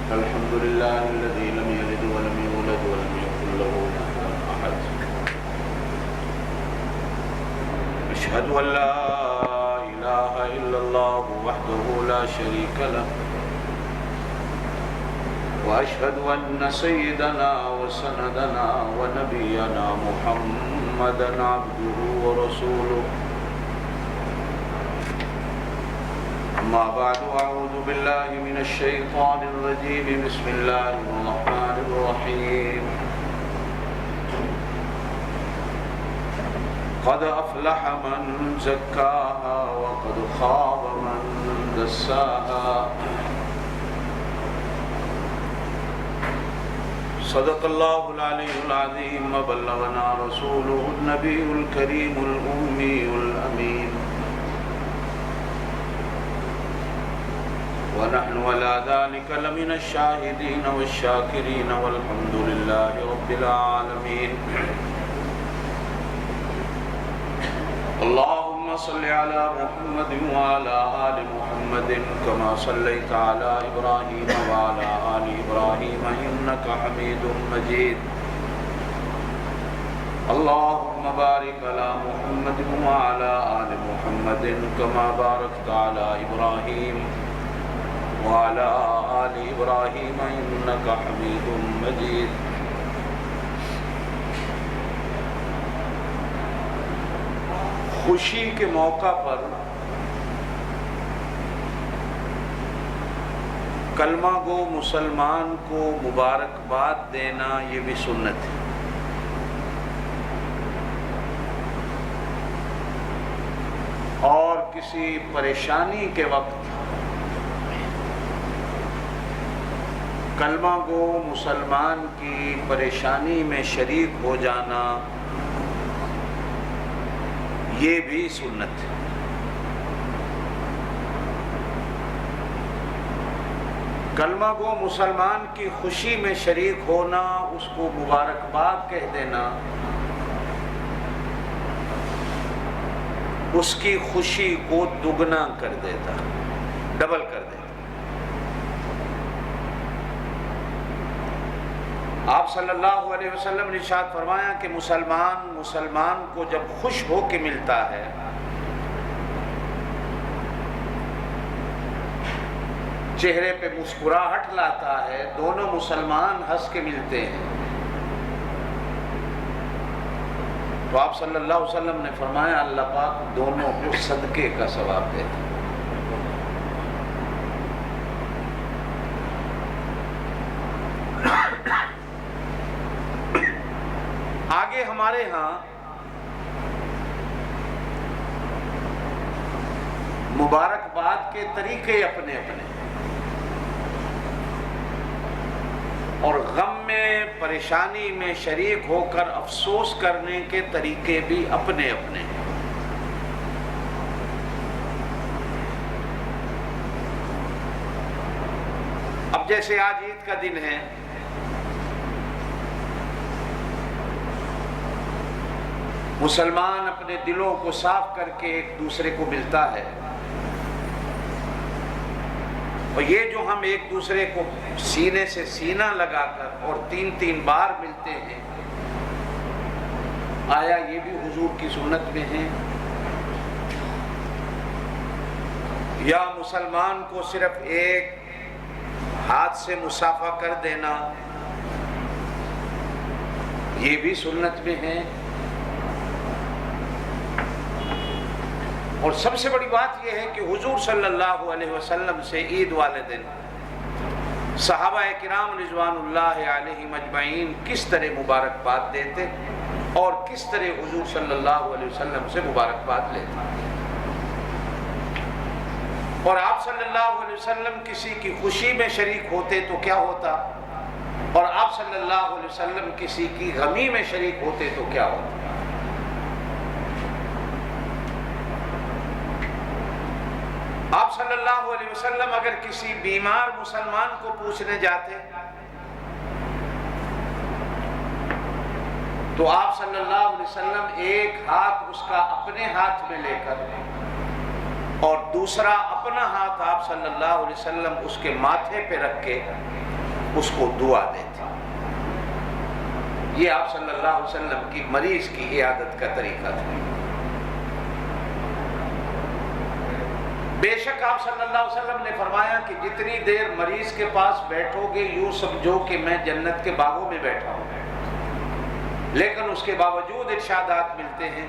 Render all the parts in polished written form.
الحمد لله الذي لم يلد ولم يولد ولم يكن له كفوا أحد. أشهد أن لا إله إلا الله وحده لا شريك له، وأشهد أن سيدنا وسندنا ونبينا محمدا عبده ورسوله. أما بعد، أعوذ بالله من الشيطان الرجيم. بسم الله الرحمن الرحيم. قد أفلح من زكاها وقد خاب من دساها. صدق الله العلي العظيم وبلغنا رسوله النبي الكريم الأمي الأمين، ونحن على ذلك لمن الشاهدين والشاكرين والحمد لله رب العالمين. اللهم صل على محمد وعلى آل محمد كما صليت على إبراهيم وعلى آل إبراهيم إنك حميد مجيد. اللهم بارك على محمد وعلى آل محمد كما باركت على إبراهيم وعلى آل إبراهيم إنك حميد مجيد. خوشی کے موقع پر کلمہ گو مسلمان کو مبارکباد دینا یہ بھی سنت ہے. اور کسی پریشانی کے وقت کلمہ گو مسلمان کی پریشانی میں شریک ہو جانا یہ بھی سنت ہے. کلمہ گو مسلمان کی خوشی میں شریک ہونا، اس کو مبارکباد کہہ دینا، اس کی خوشی کو دگنا کر دیتا، ڈبل کر دیتا. آپ صلی اللہ علیہ وسلم نے ارشاد فرمایا کہ مسلمان کو جب خوش ہو کے ملتا ہے چہرے پہ مسکراہٹ لاتا ہے، دونوں مسلمان ہنس کے ملتے ہیں، تو آپ صلی اللہ علیہ وسلم نے فرمایا اللہ پاک دونوں کو صدقے کا ثواب دیتا ہے. آگے ہمارے ہاں مبارکباد کے طریقے اپنے اپنے، اور غم میں پریشانی میں شریک ہو کر افسوس کرنے کے طریقے بھی اپنے اپنے. اب جیسے آج عید کا دن ہے، مسلمان اپنے دلوں کو صاف کر کے ایک دوسرے کو ملتا ہے، اور یہ جو ہم ایک دوسرے کو سینے سے سینہ لگا کر اور 3 بار ملتے ہیں، آیا یہ بھی حضور کی سنت میں ہے؟ یا مسلمان کو صرف ایک ہاتھ سے مصافحہ کر دینا یہ بھی سنت میں ہے؟ اور سب سے بڑی بات یہ ہے کہ حضور صلی اللہ علیہ وسلم سے عید والے دن صحابہ کرام رضوان اللہ علیہم اجمعین کس طرح مبارکباد دیتے اور کس طرح حضور صلی اللہ علیہ وسلم سے مبارکباد لیتے. اور آپ صلی اللہ علیہ وسلم کسی کی خوشی میں شریک ہوتے تو کیا ہوتا، اور آپ صلی اللہ علیہ وسلم کسی کی غمی میں شریک ہوتے تو کیا ہوتا. آپ صلی اللہ علیہ وسلم اگر کسی بیمار مسلمان کو پوچھنے جاتے تو آپ صلی اللہ علیہ وسلم ایک ہاتھ اس کا اپنے ہاتھ میں لے کر اور دوسرا اپنا ہاتھ آپ صلی اللہ علیہ وسلم اس کے ماتھے پہ رکھ کے اس کو دعا دیتے. یہ آپ صلی اللہ علیہ وسلم کی مریض کی عیادت کا طریقہ تھا. بے شک آپ صلی اللہ علیہ وسلم نے فرمایا کہ جتنی دیر مریض کے پاس بیٹھو گے یوں سمجھو کہ میں جنت کے باغوں میں بیٹھا ہوں. لیکن اس کے باوجود ارشادات ملتے ہیں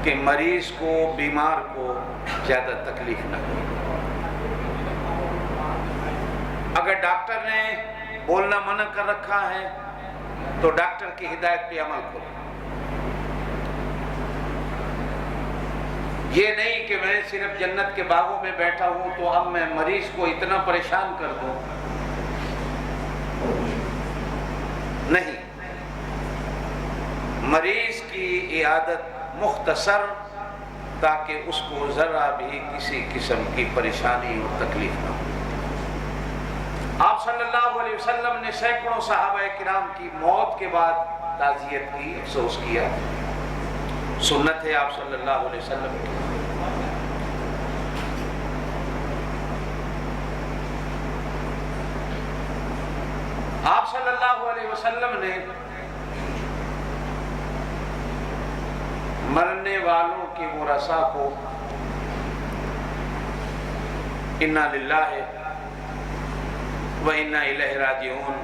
کہ مریض کو، بیمار کو زیادہ تکلیف نہ ہو. اگر ڈاکٹر نے بولنا منع کر رکھا ہے تو ڈاکٹر کی ہدایت پہ عمل کرو. یہ نہیں کہ میں صرف جنت کے باغوں میں بیٹھا ہوں تو اب میں مریض کو اتنا پریشان کر دوں. نہیں، مریض کی عیادت مختصر تاکہ اس کو ذرا بھی کسی قسم کی پریشانی اور تکلیف نہ ہو. آپ صلی اللہ علیہ وسلم نے سینکڑوں صحابہ کرام کی موت کے بعد تعزیت کی، افسوس کیا. سنت ہے آپ صلی اللہ علیہ وسلم کی. آپ صلی اللہ علیہ وسلم نے مرنے والوں کے ورثاء کو انا للہ و انا الیہ راجعون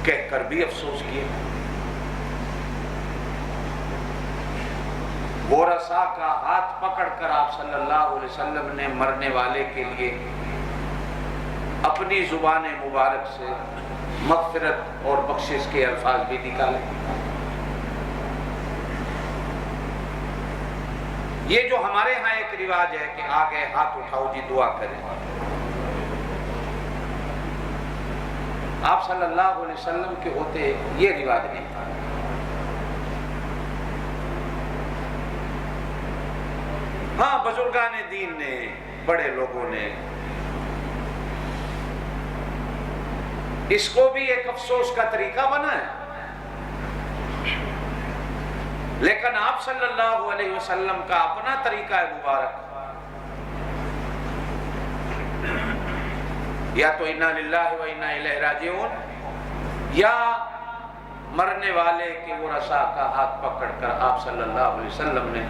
کہہ کر بھی افسوس کیا. ورثاء کا ہاتھ پکڑ کر آپ صلی اللہ علیہ وسلم نے مرنے والے کے لیے اپنی زبان مبارک سے مغفرت اور بخشش کے الفاظ بھی نکالے. یہ جو ہمارے ہاں ایک رواج ہے کہ آگے ہاتھ اٹھاؤ جی دعا کریں، آپ صلی اللہ علیہ وسلم کے ہوتے یہ رواج نہیں تھا. ہاں، بزرگان دین نے، بڑے لوگوں نے اس کو بھی ایک افسوس کا طریقہ بنایا، لیکن آپ صلی اللہ علیہ وسلم کا اپنا طریقہ ہے مبارک. یا تو انا للہ و انا الیہ راجعون، یا مرنے والے کے ورثاء کا ہاتھ پکڑ کر آپ صلی اللہ علیہ وسلم نے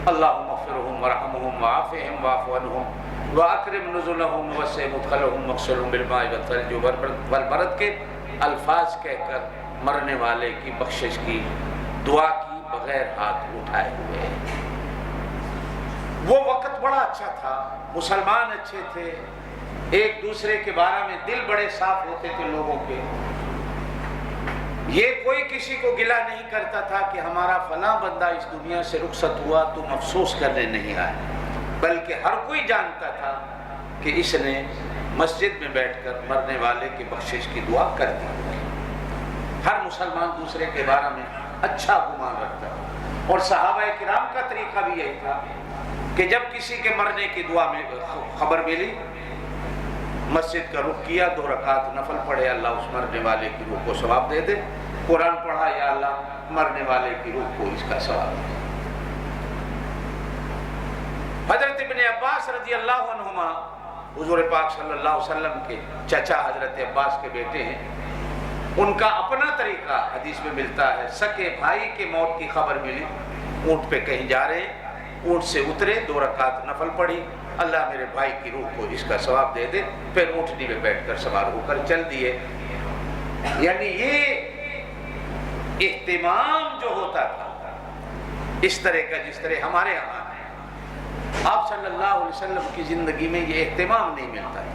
اللہم اغفرہم ورحمہم وعافہم واعف عنہم واکرم نزلہم ووسع مدخلہم واغسلہم بالماء والثلج والبرد کے الفاظ کہہ کر مرنے والے کی بخشش کی دعا کی بغیر ہاتھ اٹھائے ہوئے. وہ وقت بڑا اچھا تھا، مسلمان اچھے تھے، ایک دوسرے کے بارے میں دل بڑے صاف ہوتے تھے لوگوں کے. یہ کوئی کسی کو گلہ نہیں کرتا تھا کہ ہمارا فلاں بندہ اس دنیا سے رخصت ہوا تم افسوس کرنے نہیں آئے، بلکہ ہر کوئی جانتا تھا کہ اس نے مسجد میں بیٹھ کر مرنے والے کی بخشش کی دعا کر دی. ہر مسلمان دوسرے کے بارے میں اچھا گمان رکھتا. اور صحابہ کرام کا طریقہ بھی یہی تھا کہ جب کسی کے مرنے کی دعا میں خبر ملی، مسجد کا رخ کیا، 2 رکعت نفل پڑھے، اللہ اس مرنے والے کی روح کو ثواب دے دے. قرآن پڑھا، یا اللہ مرنے والے کی روح کو اس کا ثواب دے. حضرت ابن عباس رضی اللہ عنہما حضور پاک صلی اللہ علیہ وسلم کے چچا حضرت عباس کے بیٹے ہیں. ان کا اپنا طریقہ حدیث میں ملتا ہے. سکے بھائی کے موت کی خبر ملی، اونٹ پہ کہیں جا رہے ہیں، اونٹ سے اترے، 2 رکعت نفل پڑھی، اللہ میرے بھائی کی روح کو اس کا ثواب دے دے. پھر اونٹنی میں بیٹھ کر سوار ہو کر چل دیے. یعنی یہ اہتمام جو ہوتا تھا اس طرح کا جس طرح ہمارے یہاں ہے، آپ صلی اللہ علیہ وسلم کی زندگی میں یہ اہتمام نہیں ملتا ہے.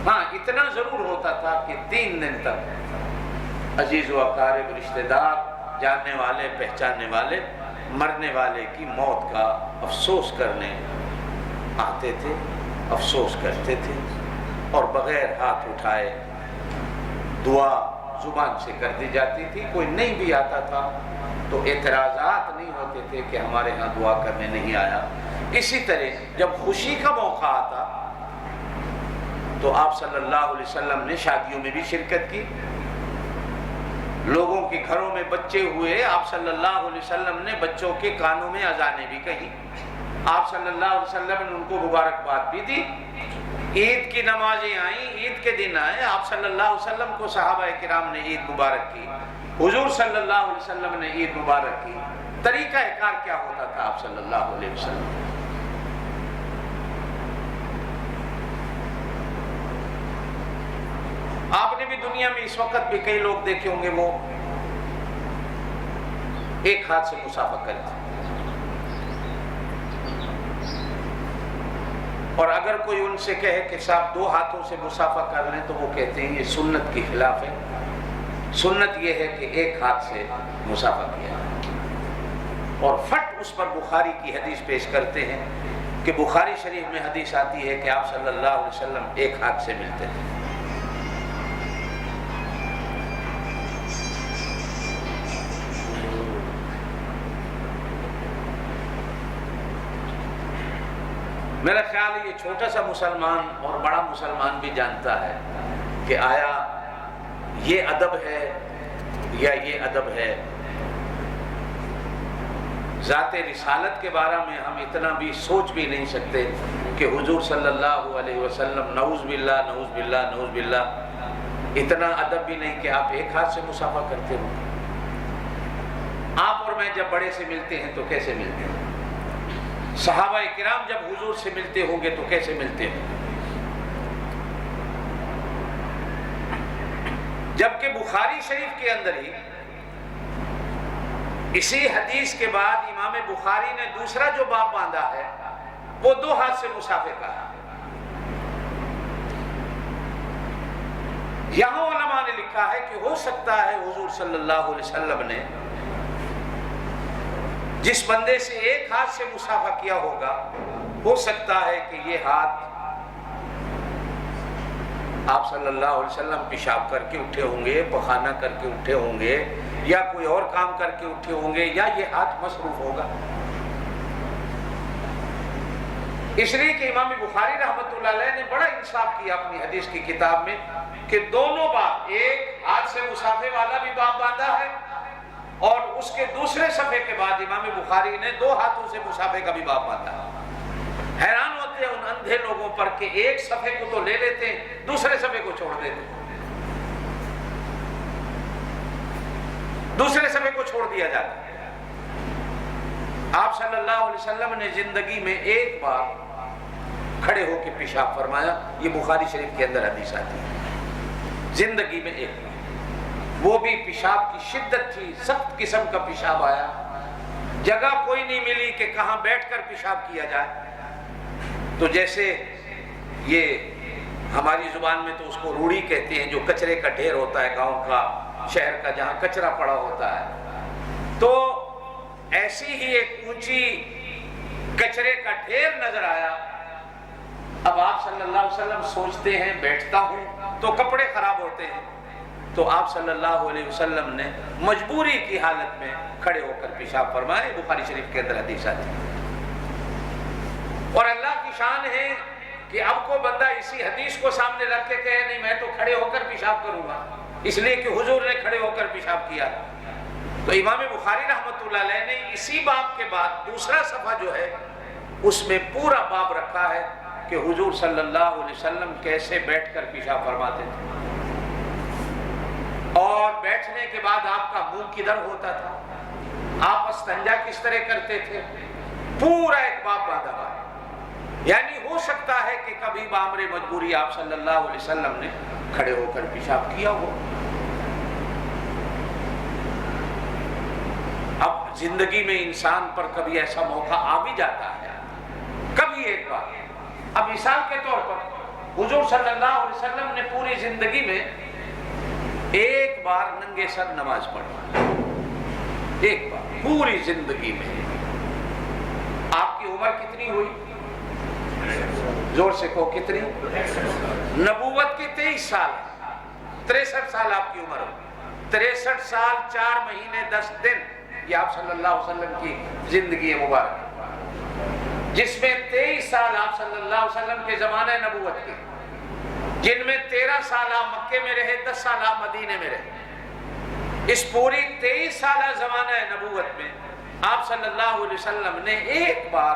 ہاں، اتنا ضرور ہوتا تھا کہ 3 دن تک عزیز و اقارب، رشتہ دار، جاننے والے پہچاننے والے مرنے والے کی موت کا افسوس کرنے آتے تھے، افسوس کرتے تھے، اور بغیر ہاتھ اٹھائے دعا زبان سے کر دی جاتی تھی. کوئی نہیں بھی آتا تھا تو اعتراضات نہیں ہوتے تھے کہ ہمارے ہاں دعا کرنے نہیں آیا. اسی طرح جب خوشی کا موقع آتا تو آپ صلی اللہ علیہ وسلم نے شادیوں میں بھی شرکت کی. لوگوں کے گھروں میں بچے ہوئے، آپ صلی اللہ علیہ وسلم نے بچوں کے کانوں میں اذانیں بھی کہیں. آپ صلی اللہ علیہ وسلم نے ان کو مبارکباد بھی دی، عید کی نمازیں آئیں، عید کے دن آئے، آپ صلی اللہ علیہ وسلم کو صحابہ کرام نے عید مبارک کی، حضور صلی اللہ علیہ وسلم نے عید مبارک کی۔ طریقہ کار کیا ہوتا تھا آپ صلی اللہ علیہ وسلم؟ آپ نے بھی دنیا میں اس وقت بھی کئی لوگ دیکھے ہوں گے وہ ایک ہاتھ سے مصافحہ کرتے، اور اگر کوئی ان سے کہے کہ صاحب دو ہاتھوں سے مصافحہ کر لیں تو وہ کہتے ہیں یہ سنت کی خلاف ہے، سنت یہ ہے کہ ایک ہاتھ سے مصافحہ کیا، اور فٹ اس پر بخاری کی حدیث پیش کرتے ہیں کہ بخاری شریف میں حدیث آتی ہے کہ آپ صلی اللہ علیہ وسلم ایک ہاتھ سے ملتے تھے۔ میرا خیال ہے یہ چھوٹا سا مسلمان اور بڑا مسلمان بھی جانتا ہے کہ آیا یہ ادب ہے یا یہ ادب ہے۔ ذات رسالت کے بارے میں ہم اتنا بھی سوچ بھی نہیں سکتے کہ حضور صلی اللہ علیہ وسلم نعوذ باللہ نعوذ باللہ نعوذ باللہ، اتنا ادب بھی نہیں کہ آپ ایک ہاتھ سے مصافحہ کرتے ہو۔ آپ اور میں جب بڑے سے ملتے ہیں تو کیسے ملتے ہیں؟ صحابہ کرام جب حضور سے ملتے ہوں گے تو کیسے ملتے ہیں؟ جبکہ بخاری شریف کے اندر ہی اسی حدیث کے بعد امام بخاری نے دوسرا جو باب باندھا ہے وہ دو ہاتھ سے مصافحہ کا ہے۔ یہاں علماء نے لکھا ہے کہ ہو سکتا ہے حضور صلی اللہ علیہ وسلم نے جس بندے سے ایک ہاتھ سے مصافحہ کیا ہوگا، ہو سکتا ہے کہ یہ ہاتھ آپ صلی اللہ علیہ وسلم پیشاب کر کے اٹھے ہوں گے، پخانہ کر کے اٹھے ہوں گے، یا کوئی اور کام کر کے اٹھے ہوں گے، یا یہ ہاتھ مصروف ہوگا۔ اس لیے کہ امام بخاری رحمۃ اللہ علیہ نے بڑا انصاف کیا اپنی حدیث کی کتاب میں کہ دونوں باب، ایک ہاتھ سے مصافحے والا بھی باب باندھا ہے، اور اس کے دوسرے صفحے کے بعد امام بخاری نے دو ہاتھوں سے مصافحے کا بھی باب باندھا۔ حیران ہوتے ہیں ان اندھے لوگوں پر کہ ایک صفحے کو تو لے لیتے ہیں، دوسرے صفحے کو چھوڑ دیتے ہیں، دوسرے صفحے کو چھوڑ دیا جاتا ہے۔ آپ صلی اللہ علیہ وسلم نے زندگی میں ایک بار کھڑے ہو کے پیشاب فرمایا، یہ بخاری شریف کے اندر حدیث آتی ہے، زندگی میں ایک بار، وہ بھی پیشاب کی شدت تھی، سخت قسم کا پیشاب آیا، جگہ کوئی نہیں ملی کہ کہاں بیٹھ کر پیشاب کیا جائے، تو جیسے یہ ہماری زبان میں تو اس کو روڑی کہتے ہیں، جو کچرے کا ڈھیر ہوتا ہے گاؤں کا، شہر کا، جہاں کچرا پڑا ہوتا ہے، تو ایسی ہی ایک اونچی کچرے کا ڈھیر نظر آیا۔ اب آپ صلی اللہ علیہ وسلم سوچتے ہیں بیٹھتا ہوں تو کپڑے خراب ہوتے ہیں، تو آپ صلی اللہ علیہ وسلم نے مجبوری کی حالت میں کھڑے ہو کر پیشاب فرمائے، بخاری شریف کے اندر حدیث آتی ہے۔ اور اللہ کی شان ہے کہ اب کو بندہ اسی حدیث کو سامنے رکھ کے کہے نہیں میں تو کھڑے ہو کر پیشاب کروں گا، اس لیے کہ حضور نے کھڑے ہو کر پیشاب کیا۔ تو امام بخاری رحمۃ اللہ علیہ نے اسی باب کے بعد دوسرا صفحہ جو ہے اس میں پورا باب رکھا ہے کہ حضور صلی اللہ علیہ وسلم کیسے بیٹھ کر پیشاب فرماتے تھے، اور بیٹھنے کے بعد آپ کا منہ کدھر ہوتا تھا، آپ استنجا کس طرح کرتے تھے، پورا ایک باب باندھا ہوا ہے۔ یعنی ہو سکتا ہے کہ کبھی بامر مجبوری آپ صلی اللہ علیہ وسلم نے کھڑے ہو کر پیشاب کیا ہو۔ اب زندگی میں انسان پر کبھی ایسا موقع آ بھی جاتا ہے، کبھی ایک بار۔ اب مثال کے طور پر حضور صلی اللہ علیہ وسلم نے پوری زندگی میں ایک بار ننگے سر نماز پڑھی، ایک بار پوری زندگی میں۔ آپ کی عمر کتنی ہوئی؟ زور سے کہو کتنی؟ نبوت کے 23 سال، 63 سال آپ کی عمر ہو، 63 سال 4 مہینے 10 دن، یہ آپ صلی اللہ علیہ وسلم کی زندگی مبارک، جس میں 23 سال آپ صلی اللہ علیہ وسلم کے زمانہ نبوت کے، جن میں 13 سال آپ مکے میں رہے، 10 سال آپ مدینے میں رہے۔ اس پوری 23 سالہ زمانہ نبوت میں آپ صلی اللہ علیہ وسلم نے ایک بار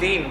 3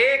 1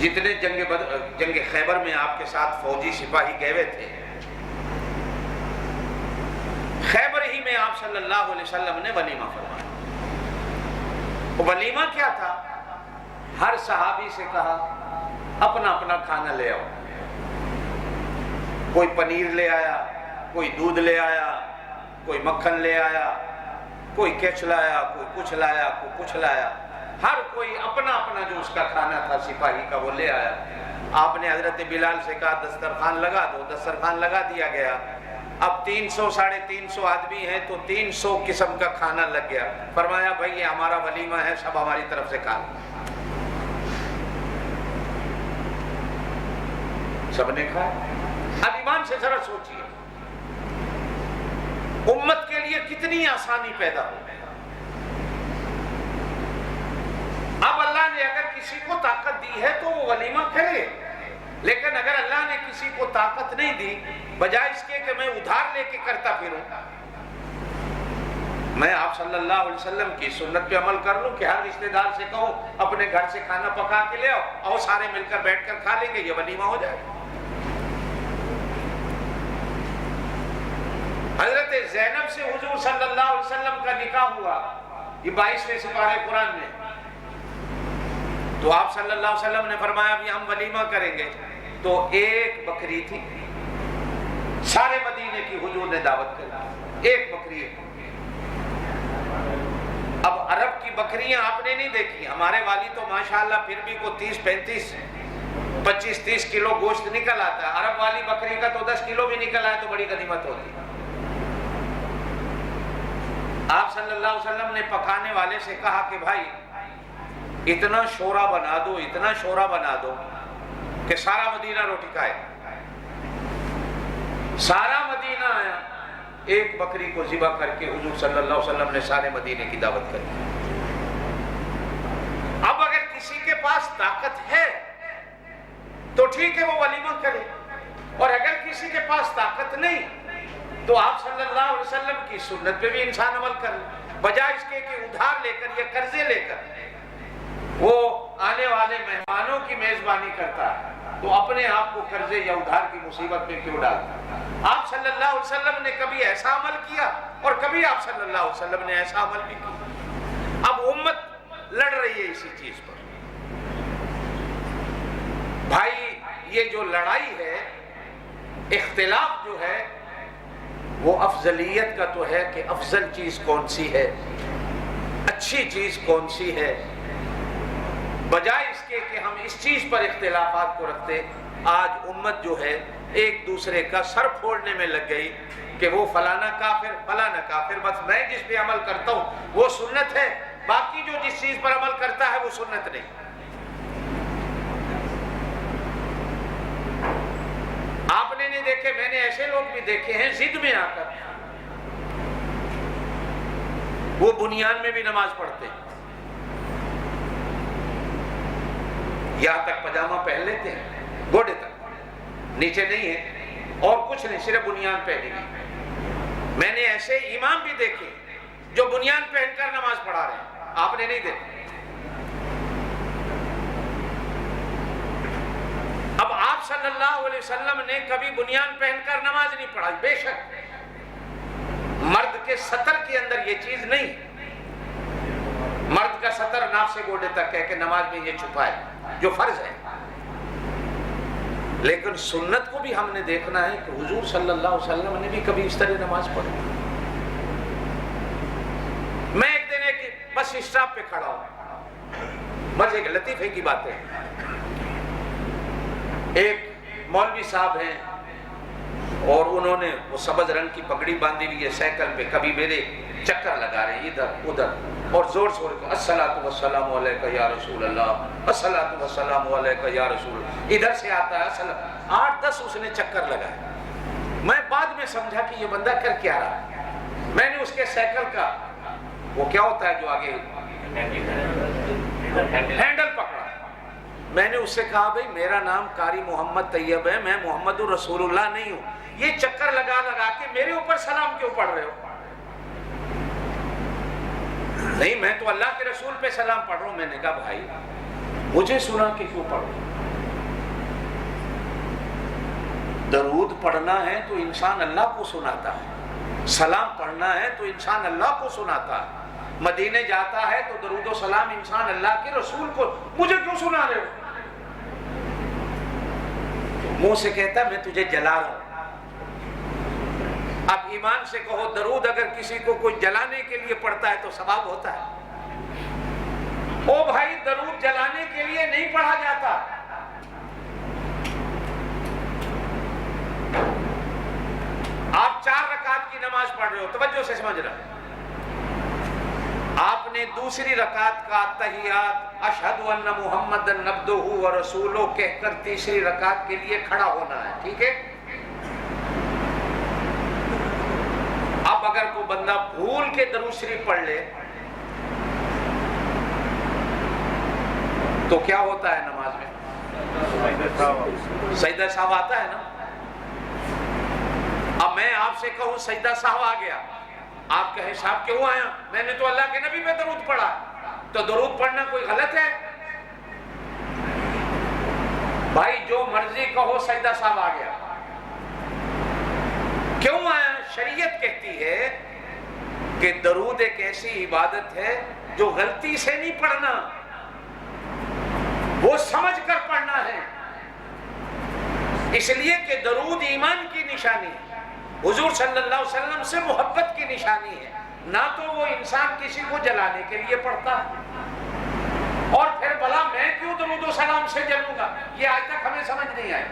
جتنے جنگ خیبر میں آپ کے ساتھ فوجی سپاہی گئے ہوئے تھے، خیبر ہی میں آپ صلی اللہ علیہ وسلم نے ولیمہ فرمایا۔ ولیمہ کیا تھا؟ ہر صحابی سے کہا اپنا اپنا کھانا لے آؤ۔ کوئی پنیر لے آیا، کوئی دودھ لے آیا، کوئی مکھن لے آیا، کوئی کچھ لایا، کوئی کچھ لایا، کوئی کچھ لایا، ہر کوئی اپنا اپنا جو اس کا کھانا تھا سپاہی کا وہ لے آیا۔ آپ نے حضرت بلال سے کہا دسترخوان لگا دو، دسترخوان لگا دیا گیا۔ اب 300 ساڑھے 300 آدمی ہیں تو 300 قسم کا کھانا لگ گیا۔ فرمایا بھائی یہ ہمارا ولیمہ ہے، سب ہماری طرف سے کھانا۔ سب نے کھایا۔ اب ایمان سے ذرا سوچئے امت کے لیے کتنی آسانی پیدا ہو گئی۔ اب اللہ نے اگر کسی کو طاقت دی ہے تو وہ ولیمہ کرے، لیکن اگر اللہ نے کسی کو طاقت نہیں دی، بجائے اس کے کہ میں ادھار لے کے کرتا پھروں، میں آپ صلی اللہ علیہ وسلم کی سنت پہ عمل کر لوں کہ ہر رشتہ دار سے کہوں اپنے گھر سے کھانا پکا کے لے آؤ اور سارے مل کر بیٹھ کر کھا لیں گے، یہ ولیمہ ہو جائے۔ حضرت زینب سے حضور صلی اللہ علیہ وسلم کا نکاح ہوا، یہ 22ویں سپارہ قرآن میں، تو آپ صلی اللہ علیہ وسلم نے فرمایا ابھی ہم ولیمہ کریں گے، تو ایک بکری تھی، سارے مدینے کی حضور نے دعوت کری، ایک بکری ہے۔ اب عرب کی بکریاں آپ نے نہیں دیکھی، ہمارے والی تو ماشاءاللہ پھر بھی کو 30-35 25-30 کلو گوشت نکل آتا ہے، عرب والی بکری کا تو 10 کلو بھی نکل آئے تو بڑی غنیمت ہوتی۔ آپ صلی اللہ علیہ وسلم نے پکانے والے سے کہا کہ بھائی اتنا شورا بنا دو، اتنا شورا بنا دو کہ سارا مدینہ روٹی کھائے۔ سارا مدینہ آیا، ایک بکری کو ذبح کر کے حضور صلی اللہ علیہ وسلم نے سارے مدینے کی دعوت کری۔ اب اگر کسی کے پاس طاقت ہے تو ٹھیک ہے وہ ولیمہ کرے، اور اگر کسی کے پاس طاقت نہیں تو آپ صلی اللہ علیہ وسلم کی سنت پہ بھی انسان عمل کر لے، بجائے اس کے کہ ادھار لے کر یا قرضے لے کر وہ آنے والے مہمانوں کی میزبانی کرتا ہے تو اپنے آپ کو قرضے یا ادھار کی مصیبت میں کیوں ڈالتا؟ آپ صلی اللہ علیہ وسلم نے کبھی ایسا عمل کیا اور کبھی آپ صلی اللہ علیہ وسلم نے ایسا عمل بھی کیا۔ اب امت لڑ رہی ہے اسی چیز پر۔ بھائی یہ جو لڑائی ہے، اختلاف جو ہے، وہ افضلیت کا تو ہے کہ افضل چیز کون سی ہے، اچھی چیز کون سی ہے، بجائے اس کے کہ ہم اس چیز پر اختلافات کو رکھتے۔ آج امت جو ہے ایک دوسرے کا سر پھوڑنے میں لگ گئی کہ وہ فلانا کافر، فلانا کافر، بس میں جس پہ عمل کرتا ہوں وہ سنت ہے، باقی جو جس چیز پر عمل کرتا ہے وہ سنت نہیں۔ آپ نے نہیں دیکھے، میں نے ایسے لوگ بھی دیکھے ہیں ضد میں آ کر وہ بنیان میں بھی نماز پڑھتے ہیں، یہاں تک پجامہ پہن لیتے ہیں، گوڑے تک، نیچے نہیں ہے اور کچھ نہیں، صرف بنیان پہنی گئی۔ میں نے ایسے امام بھی دیکھے جو بنیان پہن کر نماز پڑھا رہے ہیں، آپ نے نہیں دیکھا۔ اب آپ صلی اللہ علیہ وسلم نے کبھی بنیان پہن کر نماز نہیں پڑھائی، بے شک مرد کے سطر کے اندر یہ چیز نہیں، مرد کا سطر ناف سے گوڑے تک ہے کہ نماز میں یہ چھپا ہے جو فرض ہے، لیکن سنت کو بھی ہم نے دیکھنا ہے کہ حضور صلی اللہ علیہ وسلم نے بھی کبھی اس طرح نماز پڑھی۔ میں ایک دن ایک بس اسٹاپ پہ کھڑا ہوں، بس ایک لطیفے کی بات ہے، ایک مولوی صاحب ہیں اور انہوں نے وہ سبز رنگ کی پگڑی باندھی ہوئی ہے، سائیکل پہ کبھی میرے چکر لگا رہے ہیں ادھر ادھر اور زور سے الصلاۃ والسلام علیکہ یا رسول اللہ، الصلاۃ والسلام علیکہ یا رسول اللہ، ادھر سے آتا ہے 8-10 اس نے چکر لگائے۔ میں بعد میں سمجھا کہ یہ بندہ کر کیا رہا ہے۔ میں نے اس کے سائیکل کا وہ کیا ہوتا ہے جو آگے ہینڈل پکڑا، میں نے اس سے کہا بھئی میرا نام قاری محمد طیب ہے، میں محمد رسول اللہ نہیں ہوں، یہ چکر لگا لگا کے میرے اوپر سلام کیوں پڑھ رہے ہو؟ نہیں میں تو اللہ کے رسول پہ سلام پڑھ رہا ہوں۔ میں نے کہا بھائی مجھے سنا کہ کیوں پڑھ رہے ہو؟ درود پڑھنا ہے تو انسان اللہ کو سناتا ہے، سلام پڑھنا ہے تو انسان اللہ کو سناتا ہے، مدینے جاتا ہے تو درود و سلام انسان اللہ کے رسول کو، مجھے کیوں سنا رہے ہو؟ منہ سے کہتا میں تجھے جلا رہا ہوں۔ اب ایمان سے کہو درود اگر کسی کو کوئی جلانے کے لیے پڑھتا ہے تو ثواب ہوتا ہے؟ او بھائی درود جلانے کے لیے نہیں پڑھا جاتا۔ آپ 4 رکعت کی نماز پڑھ رہے ہو، توجہ سے سمجھ رہے ہیں، آپ نے دوسری رکعت کا تحیات اشہد ان محمد عبدہ و رسولہ کہہ کر تیسری رکعت کے لیے کھڑا ہونا ہے، ٹھیک ہے؟ اب اگر کوئی بندہ بھول کے درود شریف پڑھ لے تو کیا ہوتا ہے نماز میں؟ سجدہ سہو آتا ہے نا؟ اب میں آپ سے کہوں سجدہ سہو آ گیا، آپ کہیں صاحب کیوں آیا؟ میں نے تو اللہ کے نبی پہ درود پڑھا، تو درود پڑھنا کوئی غلط ہے؟ بھائی جو مرضی کہو سجدہ سہو آ گیا، کیوں آیا؟ شریعت کہتی ہے کہ درود ایک ایسی عبادت ہے جو غلطی سے نہیں پڑھنا، وہ سمجھ کر پڑھنا ہے، اس لیے کہ درود ایمان کی نشانی ہے، حضور صلی اللہ علیہ وسلم سے محبت کی نشانی ہے، نہ تو وہ انسان کسی کو جلانے کے لیے پڑھتا، اور پھر بھلا میں کیوں درود و سلام سے جلوں گا؟ یہ آج تک ہمیں سمجھ نہیں آئی۔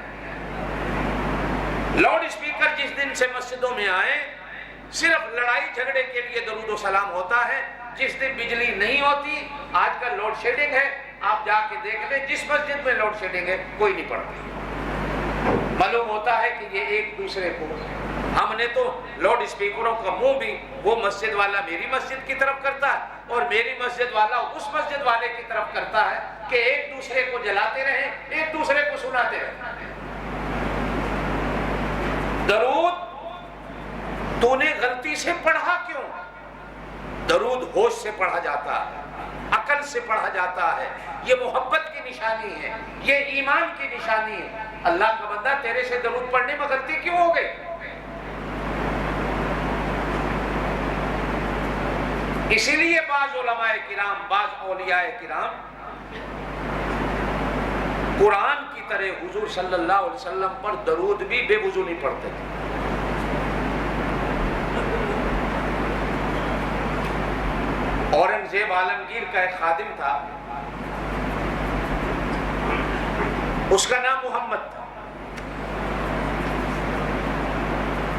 لاؤڈ اسپیکر جس دن سے مسجدوں میں آئے، صرف لڑائی جھگڑے کے لیے درود و سلام ہوتا ہے، جس دن بجلی نہیں ہوتی، آج کل لوڈ شیڈنگ ہے، آپ جا کے دیکھ لیں جس مسجد میں لوڈ شیڈنگ ہے کوئی نہیں پڑھتا، معلوم ہوتا ہے کہ یہ ایک دوسرے کو، ہم نے تو لوڈ اسپیکروں کا منہ بھی وہ مسجد والا میری مسجد کی طرف کرتا ہے اور میری مسجد والا اس مسجد والے کی طرف کرتا ہے کہ ایک دوسرے کو جلاتے رہیں، ایک دوسرے کو سناتے رہیں۔ درود تو نے غلطی سے پڑھا کیوں؟ درود ہوش سے پڑھا جاتا ہے، عقل سے پڑھا جاتا ہے، یہ محبت کی نشانی ہے، یہ ایمان کی نشانی ہے۔ اللہ کا بندہ تیرے سے درود پڑھنے میں غلطی کیوں ہو گئی؟ اسی لیے بعض علماء کرام، بعض اولیاء کرام قرآن کی طرح حضور صلی اللہ علیہ وسلم پر درود بھی بے وضو نہیں پڑھتے تھے۔ اورنگزیب عالمگیر کا ایک خادم تھا، اس کا نام محمد تھا،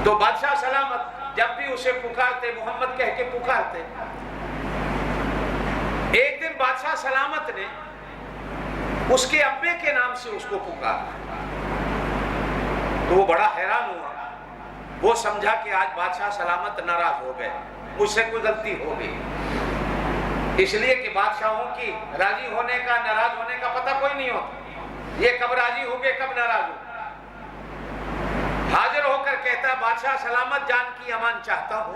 تو بادشاہ سلامت جب بھی اسے پکارتے محمد کہہ کے پکارتے، ایک دن بادشاہ سلامت نے اس کے ابے کے نام سے اس کو پکارا، تو وہ بڑا حیران ہوا، وہ سمجھا کہ آج بادشاہ سلامت ناراض ہو گئے، مجھ سے کوئی غلطی ہو گئی، اس لیے کہ بادشاہوں کی راضی ہونے کا ناراض ہونے کا پتہ کوئی نہیں ہوتا، یہ کب راضی ہو گئے کب ناراض ہو۔ حاضر ہو کر کہتا بادشاہ سلامت جان کی امان چاہتا ہوں،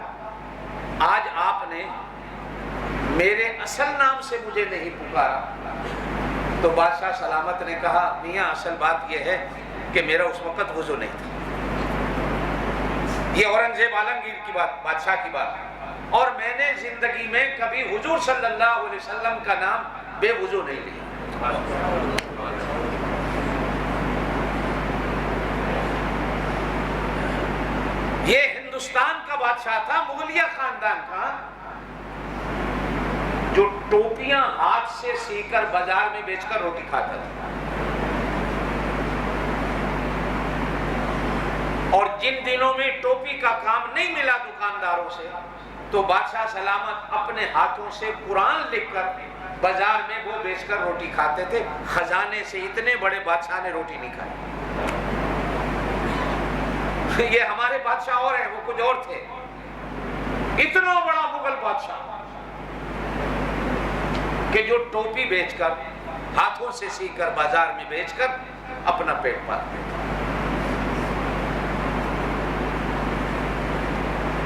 آج آپ نے میرے اصل نام سے مجھے نہیں پکارا۔ تو بادشاہ سلامت نے کہا میاں اصل بات یہ ہے کہ میرا اس وقت وضو نہیں تھا۔ یہ اورنگزیب عالمگیر کی بات، بادشاہ کی بات، اور میں نے زندگی میں کبھی حضور صلی اللہ علیہ وسلم کا نام بے وضو نہیں لیا۔ یہ ہندوستان کا بادشاہ تھا، مغلیہ خاندان کا، جو ٹوپیاں ہاتھ سے سی کر بازار میں بیچ کر روٹی کھاتا تھا، اور جن دنوں میں ٹوپی کا کام نہیں ملا دکانداروں سے تو بادشاہ سلامت اپنے ہاتھوں سے قرآن لکھ کر بازار میں وہ بیچ کر روٹی کھاتے تھے۔ خزانے سے اتنے بڑے بادشاہ نے روٹی نہیں کھائی۔ یہ ہمارے بادشاہ اور ہیں، وہ کچھ اور تھے۔ اتنا بڑا مغل بادشاہ کہ جو ٹوپی بیچ کر ہاتھوں سے سی کر بازار میں بیچ کر اپنا پیٹ پالتے تھے۔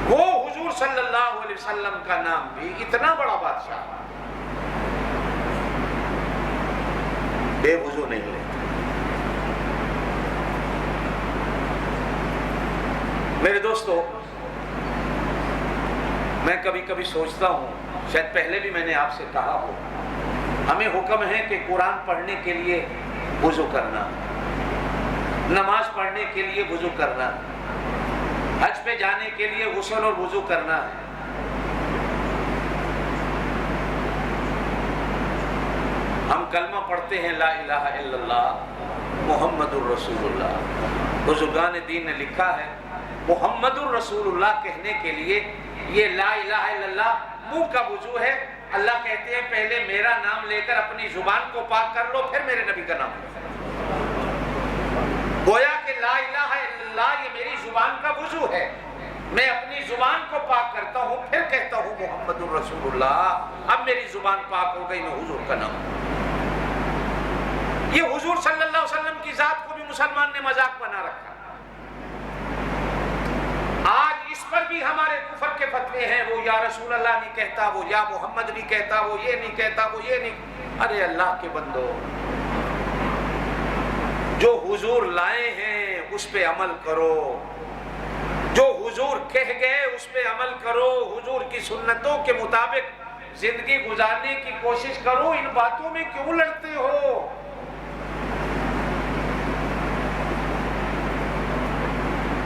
وہ حضور صلی اللہ علیہ وسلم کا نام بھی اتنا بڑا بادشاہ بے وضو نہیں لیتا۔ میرے دوستو، میں کبھی کبھی سوچتا ہوں، شاید پہلے بھی میں نے آپ سے کہا ہو، ہمیں حکم ہے کہ قرآن پڑھنے کے لیے وضو کرنا، نماز پڑھنے کے لیے وضو کرنا، حج پہ جانے کے لیے غسل اور وضو کرنا ہے۔ ہم کلمہ پڑھتے ہیں لا الہ الا اللہ محمد الرسول اللہ۔ بزرگان دین نے لکھا ہے محمد الرسول اللہ کہنے کے لیے یہ لا الہ الا اللہ منہ کا وضو ہے۔ اللہ کہتے ہیں پہلے میرا نام لے کر اپنی زبان کو پاک کر لو، پھر میرے نبی کا نام لو۔ گویا کہ لا الہ الا اللہ یہ میری زبان کا وضو ہے، میں اپنی زبان کو پاک کرتا ہوں، پھر کہتا ہوں محمد الرسول اللہ۔ اب میری زبان پاک ہو گئی، میں حضور کا نام۔ یہ حضور صلی اللہ علیہ وسلم کی ذات کو بھی مسلمان نے مذاق بنا رکھا۔ آج اس پر بھی ہمارے کفر کے فتوے ہیں، وہ یا رسول اللہ نہیں کہتا، وہ یا محمد نہیں کہتا، وہ یہ نہیں کہتا، وہ یہ نہیں۔ ارے اللہ کے بندو، جو حضور لائے ہیں اس پہ عمل کرو، جو حضور کہہ گئے اس پہ عمل کرو، حضور کی سنتوں کے مطابق زندگی گزارنے کی کوشش کرو۔ ان باتوں میں کیوں لڑتے ہو؟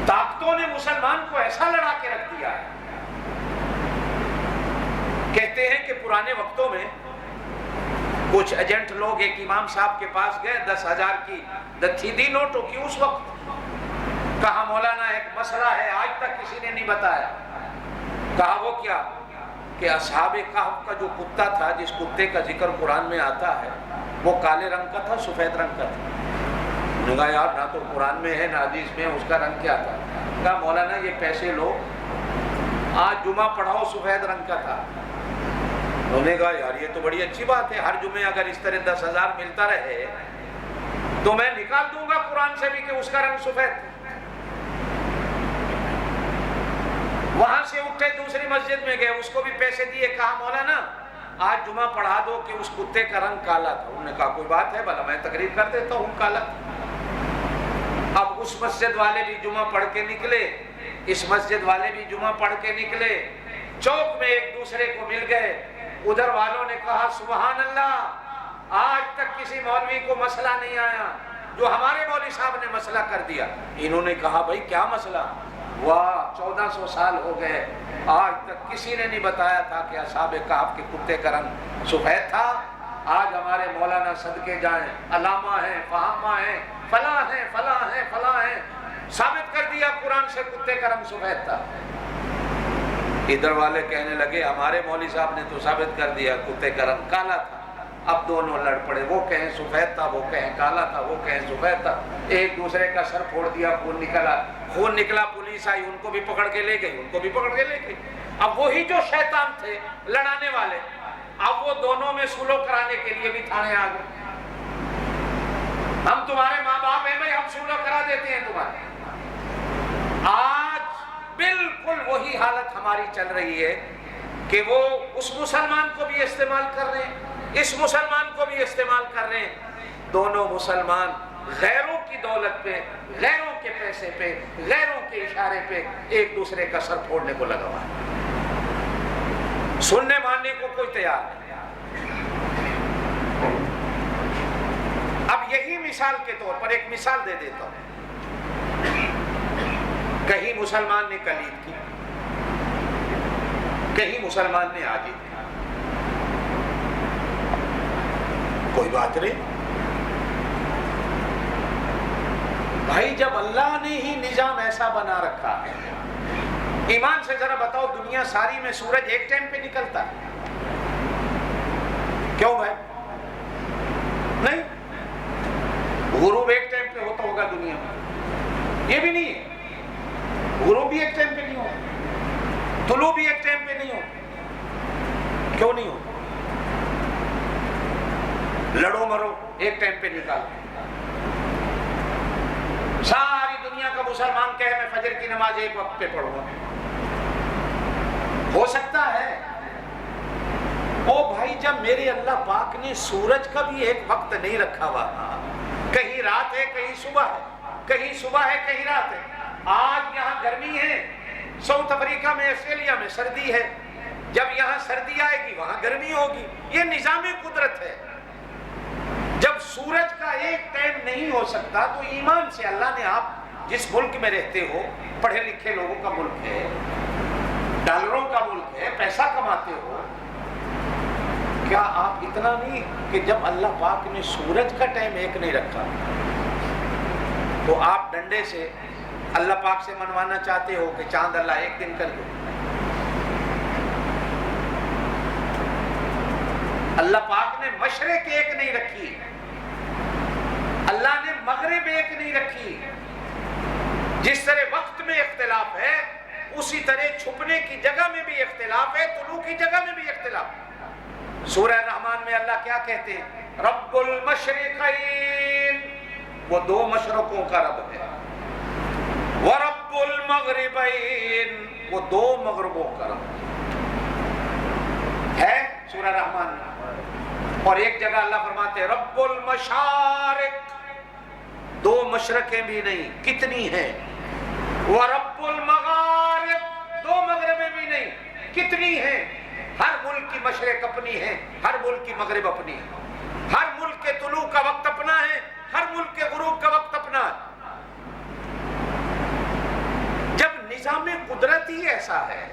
طاقتوں نے مسلمان کو ایسا لڑا کے رکھ دیا ہے۔ کہتے ہیں کہ پرانے وقتوں میں کچھ ایجنٹ لوگ ایک امام صاحب کے پاس گئے، 10,000 کی دتھی دی نوٹوں کی اس وقت، کہا مولانا ایک مسئلہ ہے آج تک کسی نے نہیں بتایا۔ کہا وہ کیا؟ کہ اصحاب کہف کا جو کتا تھا، جس کتے کا ذکر قرآن میں آتا ہے، وہ کالے رنگ کا تھا، سفید رنگ کا تھا۔ انہوں نے کہا یار نہ تو قرآن میں ہے نہ حدیث میں، اس کا رنگ کیا تھا؟ کہا مولانا یہ پیسے لو، آج جمعہ پڑھاؤ، سفید رنگ کا تھا۔ انہوں نے کہا یار یہ تو بڑی اچھی بات ہے، ہر جمعے اگر اس طرح 10,000 ملتا رہے تو میں نکال دوں گا قرآن سے بھی کہ اس کا رنگ سفید تھا۔ وہاں سے اٹھے دوسری مسجد میں گئے، اس کو بھی پیسے دیے، کہا مولانا آج جمعہ پڑھا دو کہ اس کتے کا رنگ کالا تھا۔ انہوں نے کہا کوئی بات ہے بھلا میں تقریر کر دیتا ہوں کالا۔ اب اس مسجد والے بھی جمعہ پڑھ کے نکلے، اس مسجد والے بھی جمعہ پڑھ کے نکلے، چوک میں ایک دوسرے کو مل گئے۔ ادھر والوں نے کہا سبحان اللہ، آج تک کسی مولوی کو مسئلہ نہیں آیا جو ہمارے مولوی صاحب نے مسئلہ کر دیا۔ انہوں نے کہا بھائی کیا مسئلہ؟ واہ 1400 سال ہو گئے، آج تک کسی نے نہیں بتایا تھا کہ اصحاب کہف کے کتے کا رنگ سفید تھا۔ آج ہمارے مولانا صدقے جائیں، علامہ ہیں، فہامہ ہیں، فلاں ہیں، فلاں ہیں، فلاں ہیں، ثابت کر دیا قرآن سے کتے کا رنگ سفید تھا۔ ادھر والے کہنے لگے ہمارے مولوی صاحب نے تو ثابت کر دیا کتے کا رنگ کالا تھا۔ اب دونوں لڑ پڑے، وہ کہیں سفید تھا، وہ کہیں کالا تھا، وہ کہیں سفید تھا۔ ایک دوسرے کا سر پھوڑ دیا، خون نکلا، پولیس آئی، ان کو بھی پکڑ کے لے گئی، ان کو بھی پکڑ کے لے گئی۔ اب وہی جو شیطان تھے لڑانے والے، اب وہ دونوں میں سلو کرانے کے لیے بھی تھانے آ گئے۔ ہم تمہارے ماں باپ ہیں بھائی، ہم سلو کرا دیتے ہیں تمہارے۔ آج بالکل وہی حالت ہماری چل رہی ہے کہ وہ اس مسلمان کو بھی استعمال کر رہے ہیں، اس مسلمان کو بھی استعمال کر رہے ہیں۔ دونوں مسلمان غیروں کی دولت پہ، غیروں کے پیسے پہ، غیروں کے اشارے پہ ایک دوسرے کا سر پھوڑنے کو لگا ہوا ہے۔ سننے ماننے کو کوئی تیار نہیں۔ اب یہی مثال کے طور پر ایک مثال دے دیتا ہوں۔ کہیں مسلمان نے کلید کی، کہیں مسلمان نے آجی کی، کوئی بات نہیں بھائی، جب اللہ نے ہی نظام ایسا بنا رکھا ہے۔ ایمان سے ذرا بتاؤ، دنیا ساری میں سورج ایک ٹائم پہ نکلتا ہے؟ کیوں بھائی؟ نہیں، غروب ایک ٹائم پہ ہوتا ہوگا دنیا میں، یہ بھی نہیں ہے۔ غروب بھی ایک ٹائم پہ نہیں ہو، طلوع بھی ایک ٹائم پہ نہیں ہو۔ کیوں نہیں ہو؟ لڑو مرو ایک ٹائم پہ نکالو۔ ساری دنیا کا مسلمان کہے میں فجر کی نماز ایک وقت پہ پڑھوں گا، ہو سکتا ہے؟ او بھائی، جب میرے اللہ پاک نے سورج کا بھی ایک وقت نہیں رکھا ہوا، کہیں رات ہے کہیں صبح ہے، کہیں صبح ہے کہیں رات ہے، آج یہاں گرمی ہے، ساؤتھ افریقہ میں، آسٹریلیا میں سردی ہے، جب یہاں سردی آئے گی وہاں گرمی ہوگی. یہ نظام قدرت ہے. جب سورج کا ایک ٹائم نہیں ہو سکتا تو ایمان سے اللہ نے، آپ جس ملک میں رہتے ہو پڑھے لکھے لوگوں کا ملک ہے، ڈالروں کا ملک ہے، پیسہ کماتے ہو، کیا آپ اتنا نہیں کہ جب اللہ پاک نے سورج کا ٹائم ایک نہیں رکھا تو آپ ڈنڈے سے اللہ پاک سے منوانا چاہتے ہو کہ چاند اللہ ایک دن کر دو؟ اللہ پاک نے مشرق ایک نہیں رکھی، اللہ نے مغرب ایک نہیں رکھی. جس طرح وقت میں اختلاف ہے اسی طرح چھپنے کی جگہ میں بھی اختلاف ہے، طلوع کی جگہ میں بھی اختلاف ہے. سورہ رحمان میں اللہ کیا کہتے ہیں؟ رب المشرقین، وہ دو مشرقوں کا رب ہے. ورب المغربین، وہ دو مغربوں کا رب ہے سورہ رحمان میں. اور ایک جگہ اللہ فرماتے ہیں رب المشارق، دو مشرقیں بھی نہیں، کتنی ہیں؟ ورب المغارب، دو مغربیں بھی نہیں، کتنی ہیں؟ ہر ملک کی مشرق اپنی ہے، ہر ملک کی مغرب اپنی ہے، ہر ملک کے طلوع کا وقت اپنا ہے، ہر ملک کے غروب کا وقت اپنا ہے. جب نظام قدرت ہی ایسا ہے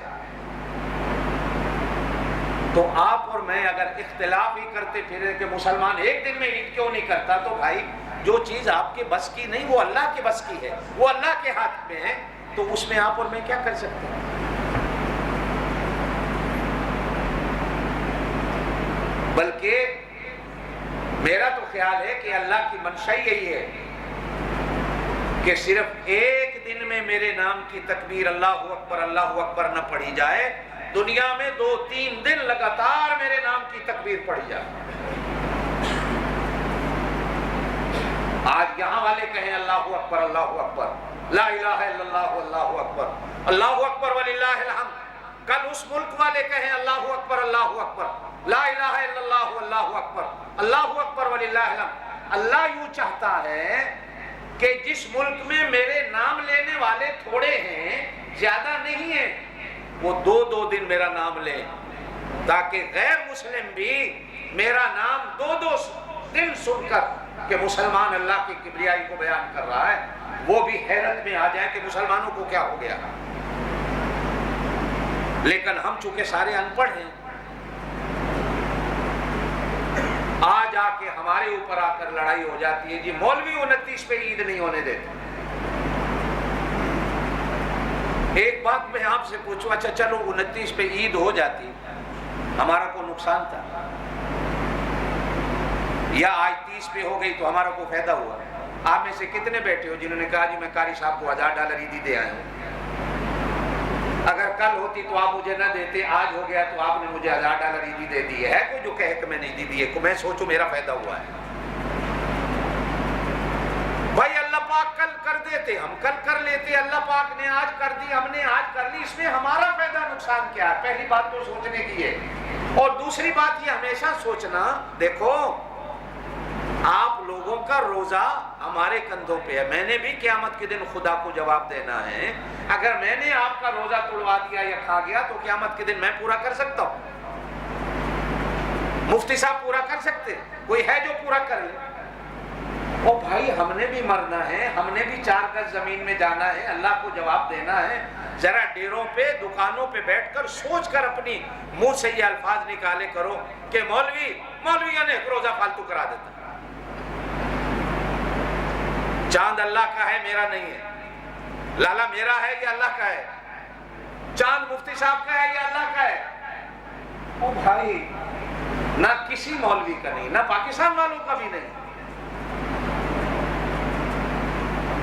تو آپ اور میں اگر اختلاف ہی کرتے پھرے کہ مسلمان ایک دن میں عید کیوں نہیں کرتا، تو بھائی جو چیز آپ کے بس کی نہیں وہ اللہ کے بس کی ہے، وہ اللہ کے ہاتھ میں ہے، تو اس میں آپ اور میں کیا کر سکتے ہیں؟ بلکہ میرا تو خیال ہے کہ اللہ کی منشا یہی ہے کہ صرف ایک دن میں میرے نام کی تکبیر اللہ اکبر نہ پڑھی جائے، دنیا میں 2-3 دن لگاتار میرے نام کی تکبیر پڑھی جائے. آج یہاں والے کہیں اللہ اکبر لا الہ الا اللہ اللہ اکبر وللہ الحمد. کل اس ملک والے کہیں اللہ اکبر لا الہ الا اللہ اللہ اکبر وللہ الحمد. اللہ یوں چاہتا ہے کہ جس ملک میں میرے نام لینے والے تھوڑے ہیں، زیادہ نہیں ہیں، وہ 2 دن میرا نام لیں، تاکہ غیر مسلم بھی میرا نام 2 دن سن کر کہ مسلمان اللہ کی کبریائی کو بیان کر رہا ہے، وہ بھی حیرت میں آ جائے کہ مسلمانوں کو کیا ہو گیا. لیکن ہم چونکہ سارے ان پڑھ ہیں، آج آ کے ہمارے اوپر آ کر لڑائی ہو جاتی ہے، جی مولوی 29 پہ عید نہیں ہونے دیتے. ایک بات میں آپ سے پوچھوں، اچھا چلو 29 پہ عید ہو جاتی، ہمارا کو نقصان تھا؟ یا آج 30 پہ ہو گئی تو ہمارا کو فائدہ ہوا؟ آپ میں سے کتنے بیٹھے ہو جنہوں نے کہا جی میں قاری صاحب کو $1000 عیدی دے آئے ہوں، اگر کل ہوتی تو آپ مجھے نہ دیتے، آج ہو گیا تو آپ نے مجھے $1000 عیدی دے دی ہے؟ کوئی جو کہے کہ میں نہیں دی دی ہے؟ میں سوچوں میرا فائدہ ہوا ہے. بھائی اللہ پاک کل کر دیتے، ہم کل کر لیتے، اللہ پاک نے آج کر دی، ہم نے آج کر لی، اس میں ہمارا فائدہ نقصان کیا ہے؟ پہلی بات تو سوچنے کی ہے. اور دوسری بات یہ ہمیشہ سوچنا، دیکھو آپ لوگوں کا روزہ ہمارے کندھوں پہ ہے، میں نے بھی قیامت کے دن خدا کو جواب دینا ہے. اگر میں نے آپ کا روزہ توڑوا دیا یا کھا گیا تو قیامت کے دن میں پورا کر سکتا ہوں؟ مفتی صاحب پورا کر سکتے؟ کوئی ہے جو پورا کر لے؟ او بھائی ہم نے بھی مرنا ہے، ہم نے بھی 4 گز زمین میں جانا ہے، اللہ کو جواب دینا ہے. ذرا ڈیروں پہ دکانوں پہ بیٹھ کر سوچ کر اپنی منہ سے یہ الفاظ نکالے کرو کہ مولویوں نے روزہ فالتو کرا دیتا. چاند اللہ کا ہے، میرا نہیں ہے. لالا میرا ہے یا اللہ کا ہے؟ چاند مفتی صاحب کا ہے یا اللہ کا ہے؟ او بھائی نہ کسی مولوی کا نہیں، نہ پاکستان والوں کا بھی نہیں.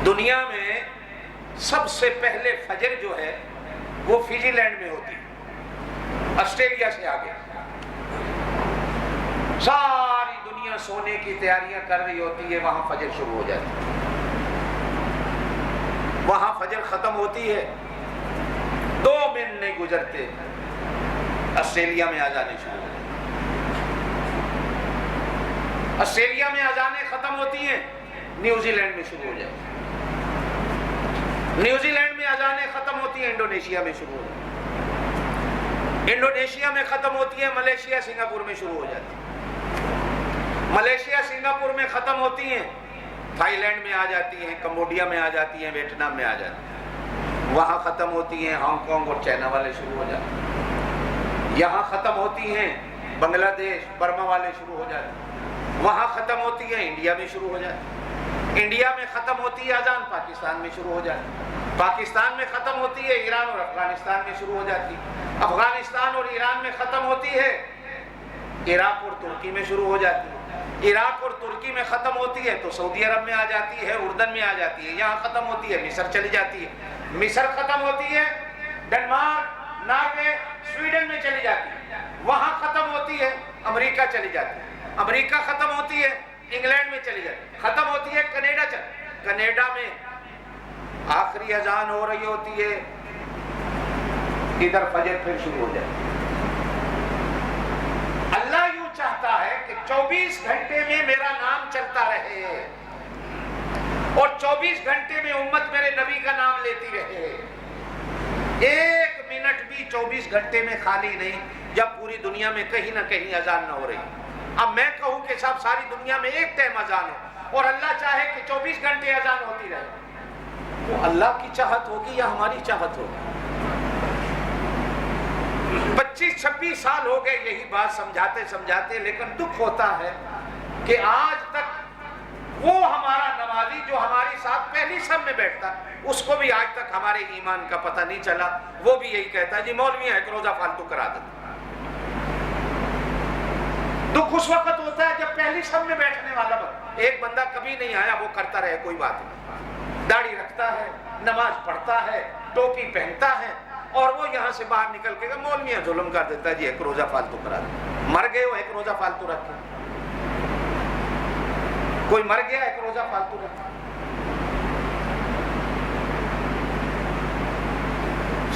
دنیا میں سب سے پہلے فجر جو ہے وہ فیجی لینڈ میں ہوتی ہے، آسٹریلیا سے آگے. ساری دنیا سونے کی تیاریاں کر رہی ہوتی ہے، وہاں فجر شروع ہو جاتی ہے. وہاں فجر ختم ہوتی ہے، 2 منٹ نہیں گزرتے آسٹریلیا میں اذانیں شروع ہو جاتی ہیں. آسٹریلیا میں اذانیں ختم ہوتی ہیں، نیوزی لینڈ میں شروع ہو جاتی ہیں. نیوزی لینڈ میں اذانیں ختم ہوتی ہیں، انڈونیشیا میں شروع ہو جاتی ہیں، انڈونیشیا میں ختم ہوتی ہیں، ملیشیا سنگاپور میں شروع ہو جاتی ہیں، ملیشیا سنگاپور میں ختم ہوتی ہیں، تھائی لینڈ میں آ جاتی ہیں، کمبوڈیا میں آ جاتی ہیں، ویتنام میں آ جاتی ہیں، وہاں ختم ہوتی ہیں، ہانگ کانگ اور چائنا والے شروع ہو جاتے ہیں، یہاں ختم ہوتی ہیں، بنگلہ دیش برما والے شروع ہو جاتے ہیں، وہاں ختم ہوتی ہیں، انڈیا میں شروع ہو جاتی ہے، انڈیا میں ختم ہوتی ہے اذان، پاکستان میں شروع ہو جاتی ہے، پاکستان میں ختم ہوتی ہے، ایران اور افغانستان میں شروع ہو جاتی ہے، افغانستان اور ایران میں ختم ہوتی ہے، عراق اور ترکی میں شروع ہو جاتی ہے، عراق اور ترکی میں ختم ہوتی ہے تو سعودی عرب میں آ جاتی ہے، اردن میں آ جاتی ہے، یہاں ختم ہوتی ہے مصر چلی جاتی ہے، مصر ختم ہوتی ہے ڈنمارک، ناروے، سویڈن میں چلی جاتی ہے، وہاں ختم ہوتی ہے امریکہ چلی جاتی ہے، امریکہ ختم ہوتی ہے انگلینڈ میں چلی جاتی ہے، ختم ہوتی ہے کینیڈا میں آخری اذان ہو رہی ہوتی ہے، ادھر فجر پھر شروع ہو جاتی ہے۔ اللہ یوں چاہتا ہے کہ 24 گھنٹے میں میرا نام چلتا رہے اور 24 گھنٹے میں امت میرے نبی کا نام لیتی رہے، ایک منٹ بھی 24 گھنٹے میں خالی نہیں جب پوری دنیا میں کہیں نہ کہیں اذان نہ ہو رہی۔ اب میں کہوں کہ صاحب ساری دنیا میں ایک ٹائم اذان ہو اور اللہ چاہے کہ 24 گھنٹے اذان ہوتی رہے، وہ اللہ کی چاہت ہوگی یا ہماری چاہت ہوگی؟ 25-26 سال ہو گئے یہی بات سمجھاتے، لیکن دکھ ہوتا ہے کہ آج تک وہ ہمارا نمازی جو ہماری ساتھ پہلی صف میں بیٹھتا اس کو بھی آج تک ہمارے ایمان کا پتہ نہیں چلا، وہ بھی یہی کہتا ہے جی مولوی ہیں ایک روزہ فالتو کرا دیتے۔ دکھ اس وقت ہوتا ہے جب پہلی صف میں بیٹھنے والا ایک بندہ کبھی نہیں آیا، وہ کرتا رہے کوئی بات نہیں، داڑھی رکھتا ہے، نماز پڑھتا ہے، ٹوپی پہنتا ہے، اور وہ یہاں سے باہر نکل کے مولویاں ظلم کر دیتا ہے جی ایک روزہ فالتو کرا دے، مر گئے ہو ایک روزہ فالتو رکھے، کوئی مر گیا ایک روزہ فالتو رکھے۔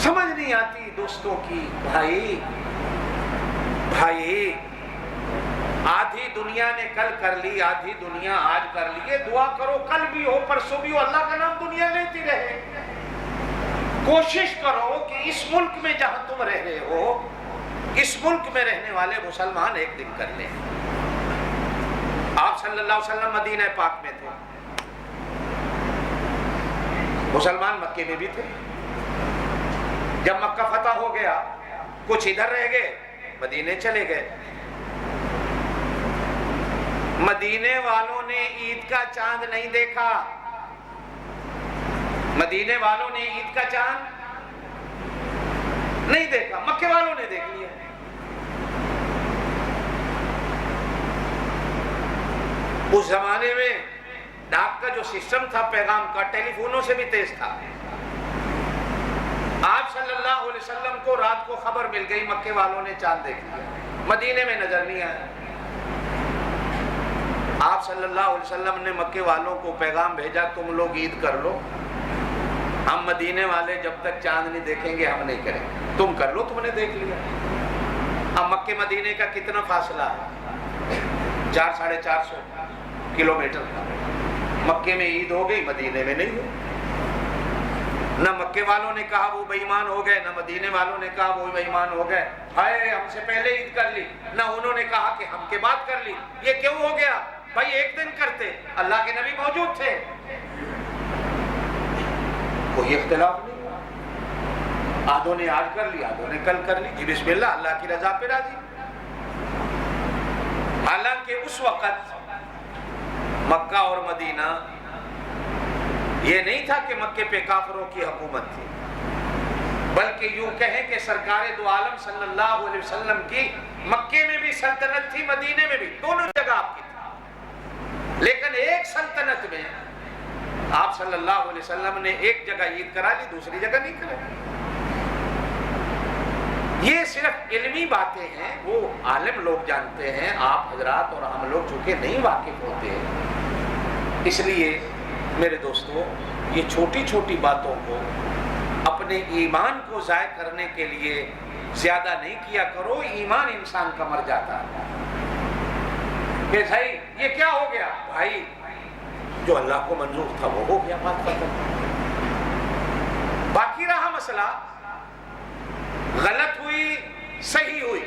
سمجھ نہیں آتی دوستوں کی، بھائی آدھی دنیا نے کل کر لی، آدھی دنیا آج کر لی، دعا کرو کل بھی ہو پرسوں بھی ہو اللہ کا نام دنیا لیتی رہے۔ کوشش کرو کہ اس ملک میں جہاں تم رہ رہے ہو، اس ملک میں رہنے والے مسلمان ایک دن کر لیں۔ آپ صلی اللہ علیہ وسلم مدینہ پاک میں تھے، مسلمان مکے میں بھی تھے، جب مکہ فتح ہو گیا کچھ ادھر رہ گئے مدینے چلے گئے، مدینے والوں نے عید کا چاند نہیں دیکھا، مدینے والوں نے عید کا چاند نہیں دیکھا، مکے والوں نے دیکھ لیا۔ اس زمانے میں ڈاک کا جو سسٹم تھا پیغام کا ٹیلی فونوں سے بھی تیز تھا، آپ صلی اللہ علیہ وسلم کو رات کو خبر مل گئی مکے والوں نے چاند دیکھ لیا، مدینے میں نظر نہیں آیا۔ آپ صلی اللہ علیہ وسلم نے مکے والوں کو پیغام بھیجا تم لوگ عید کر لو، ہم مدینے والے جب تک چاند نہیں دیکھیں گے ہم نہیں کریں گے، تم کر لو تم نے دیکھ لیا۔ اب مکے مدینے کا کتنا فاصلہ ہے؟ 400-450 کلومیٹر کا۔ مکے میں عید ہو گئی مدینے میں نہیں ہوئی، نہ مکے والوں نے کہا وہ بے ایمان ہو گئے، نہ مدینے والوں نے کہا وہ بے ایمان ہو گئے، ہائے ہم سے پہلے عید کر لی، نہ انہوں نے کہا کہ ہم کے بعد کر لی۔ یہ کیوں ہو گیا؟ بھائی ایک دن کرتے، اللہ کے نبی موجود تھے، کوئی اختلاف نہیں ہوا، آدھوں نے آج کر لی آدھوں نے کل کر لی، جی بسم اللہ، اللہ کی رضا پہ راضی۔ حالانکہ اس وقت مکہ اور مدینہ یہ نہیں تھا کہ مکے پہ کافروں کی حکومت تھی، بلکہ یوں کہیں کہ سرکار دو عالم صلی اللہ علیہ وسلم کی مکے میں بھی سلطنت تھی، مدینے میں بھی، دونوں جگہ آپ کی تھی، لیکن ایک سلطنت میں آپ صلی اللہ علیہ وسلم نے ایک جگہ عید کرا لی دوسری جگہ نہیں کرائی۔ یہ صرف علمی باتیں ہیں، وہ عالم لوگ جانتے ہیں، آپ حضرات اور ہم لوگ چونکہ نہیں واقف ہوتے ہیں، اس لیے میرے دوستو یہ چھوٹی چھوٹی باتوں کو اپنے ایمان کو ضائع کرنے کے لیے زیادہ نہیں کیا کرو، ایمان انسان کا مر جاتا ہے کہ بھائی یہ کیا ہو گیا، بھائی جو اللہ کو منظور تھا وہ ہو گیا، بات ختم۔ مسئلہ غلط ہوئی صحیح ہوئی،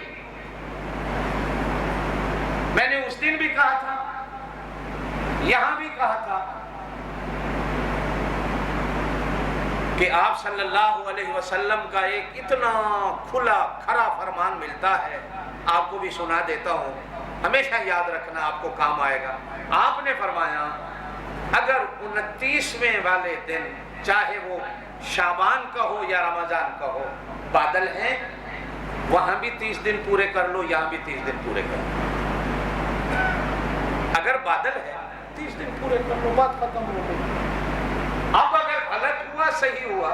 میں نے اس دن بھی کہا تھا، یہاں بھی کہا تھا کہ آپ صلی اللہ علیہ وسلم کا ایک اتنا کھلا کھرا فرمان ملتا ہے، آپ کو بھی سنا دیتا ہوں، ہمیشہ یاد رکھنا، آپ کو کام آئے گا۔ آپ نے فرمایا اگر 29ویں والے دن، چاہے وہ شعبان کا ہو یا رمضان کا ہو، بادل ہیں، وہاں بھی 30 دن پورے کر لو، یہاں بھی 30 دن پورے کر لو۔ اگر بادل ہے 30 دن پورے کر لو، بات ختم ہو گئی۔ اب اگر غلط ہوا صحیح ہوا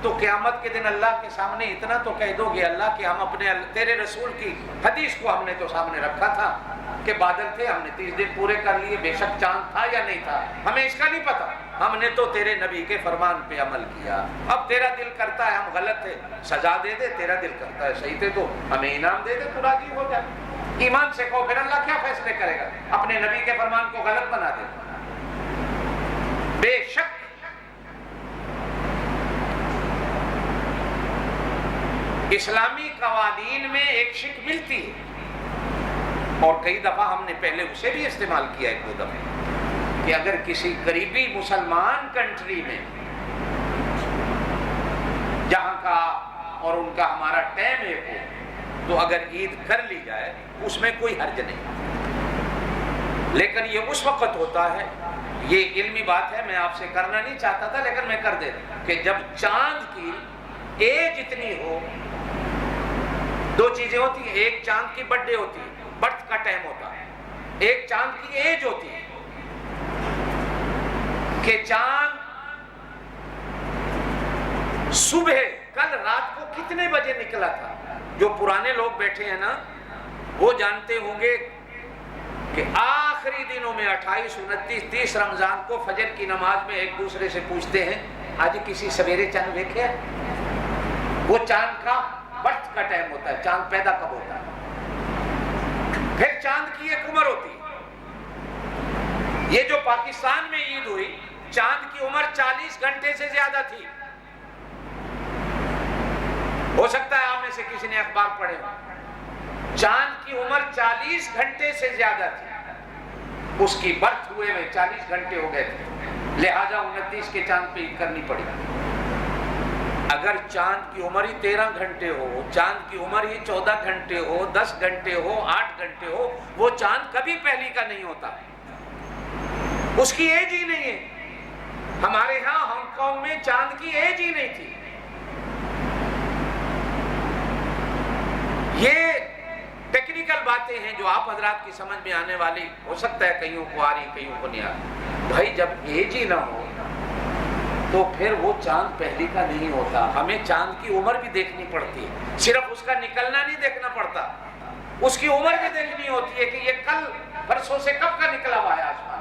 تو قیامت کے دن اللہ کے سامنے اتنا تو کہہ دو گے اللہ کہ ہم اپنے تیرے رسول کی حدیث کو ہم نے تو سامنے رکھا تھا کہ بادل تھے، ہم نے 30 دن پورے کر لیے، بے شک چاند تھا یا نہیں تھا ہمیں اس کا نہیں پتا، ہم نے تو تیرے نبی کے فرمان پہ عمل کیا۔ اب تیرا دل کرتا ہے ہم غلط تھے، سزا دے دے، تیرا دل کرتا ہے صحیح تھے تو ہمیں انعام دے دے، تو راضی ہو جائے۔ ایمان سے کہو، پھر اللہ کیا فیصلے کرے گا؟ اپنے نبی کے فرمان کو غلط بنا دے۔ بے شک اسلامی قوانین میں ایک شک ملتی ہے، اور کئی دفعہ ہم نے پہلے اسے بھی استعمال کیا ایک دو دفعہ، کہ اگر کسی قریبی مسلمان کنٹری میں جہاں کا اور ان کا ہمارا ٹائم ایک ہو تو اگر عید کر لی جائے اس میں کوئی حرج نہیں، لیکن یہ اس وقت ہوتا ہے، یہ علمی بات ہے، میں آپ سے کرنا نہیں چاہتا تھا لیکن میں کر دیتا، کہ جب چاند کی ایج اتنی ہو، دو چیزیں ہوتی ہیں، ایک چاند کی برتھ ڈے ہوتی ہے، برتھ کا ٹائم ہوتا ہے، ایک چاند کی ایج ہوتی ہے، کہ چاند صبح کل رات کو کتنے بجے نکلا تھا۔ جو پرانے لوگ بیٹھے ہیں نا وہ جانتے ہوں گے کہ آخری دنوں میں 28، 29، 30 رمضان کو فجر کی نماز میں ایک دوسرے سے پوچھتے ہیں آج کسی سویرے چاند دیکھے؟ وہ چاند کا برتھ کا ٹائم ہوتا ہے، چاند پیدا کب ہوتا ہے۔ پھر چاند کی ایک عمر ہوتی ہے، یہ جو پاکستان میں عید ہوئی، چاند کی عمر 40 گھنٹے سے زیادہ تھی۔ ہو سکتا ہے آپ میں سے کسی نے اخبار پڑھے ہو، چاند کی عمر 40 گھنٹے سے زیادہ تھی، اس کی برتھ ہوئے میں 40 گھنٹے ہو گئے تھے، لہٰذا 29 کے چاند پہ عید کرنی پڑی۔ اگر چاند کی عمر ہی 13 گھنٹے ہو، چاند کی عمر ہی 14 گھنٹے ہو، 10 گھنٹے ہو، 8 گھنٹے ہو، وہ چاند کبھی پہلی کا نہیں ہوتا، اس کی ایج ہی نہیں ہے۔ ہمارے ہاں ہانگ کانگ میں چاند کی ایج ہی نہیں تھی۔ یہ ٹیکنیکل باتیں ہیں جو آپ حضرات کی سمجھ میں آنے والی، ہو سکتا ہے کئیوں کو آ رہی کئیوں کو نہیں آ رہی۔ بھائی جب ایج ہی نہ ہو تو پھر وہ چاند پہلی کا نہیں ہوتا، ہمیں چاند کی عمر بھی دیکھنی پڑتی ہے، صرف اس کا نکلنا نہیں دیکھنا پڑتا، اس کی عمر بھی دیکھنی ہوتی ہے کہ یہ کل پرسوں سے کب کا نکلا ہوا ہے آسمان۔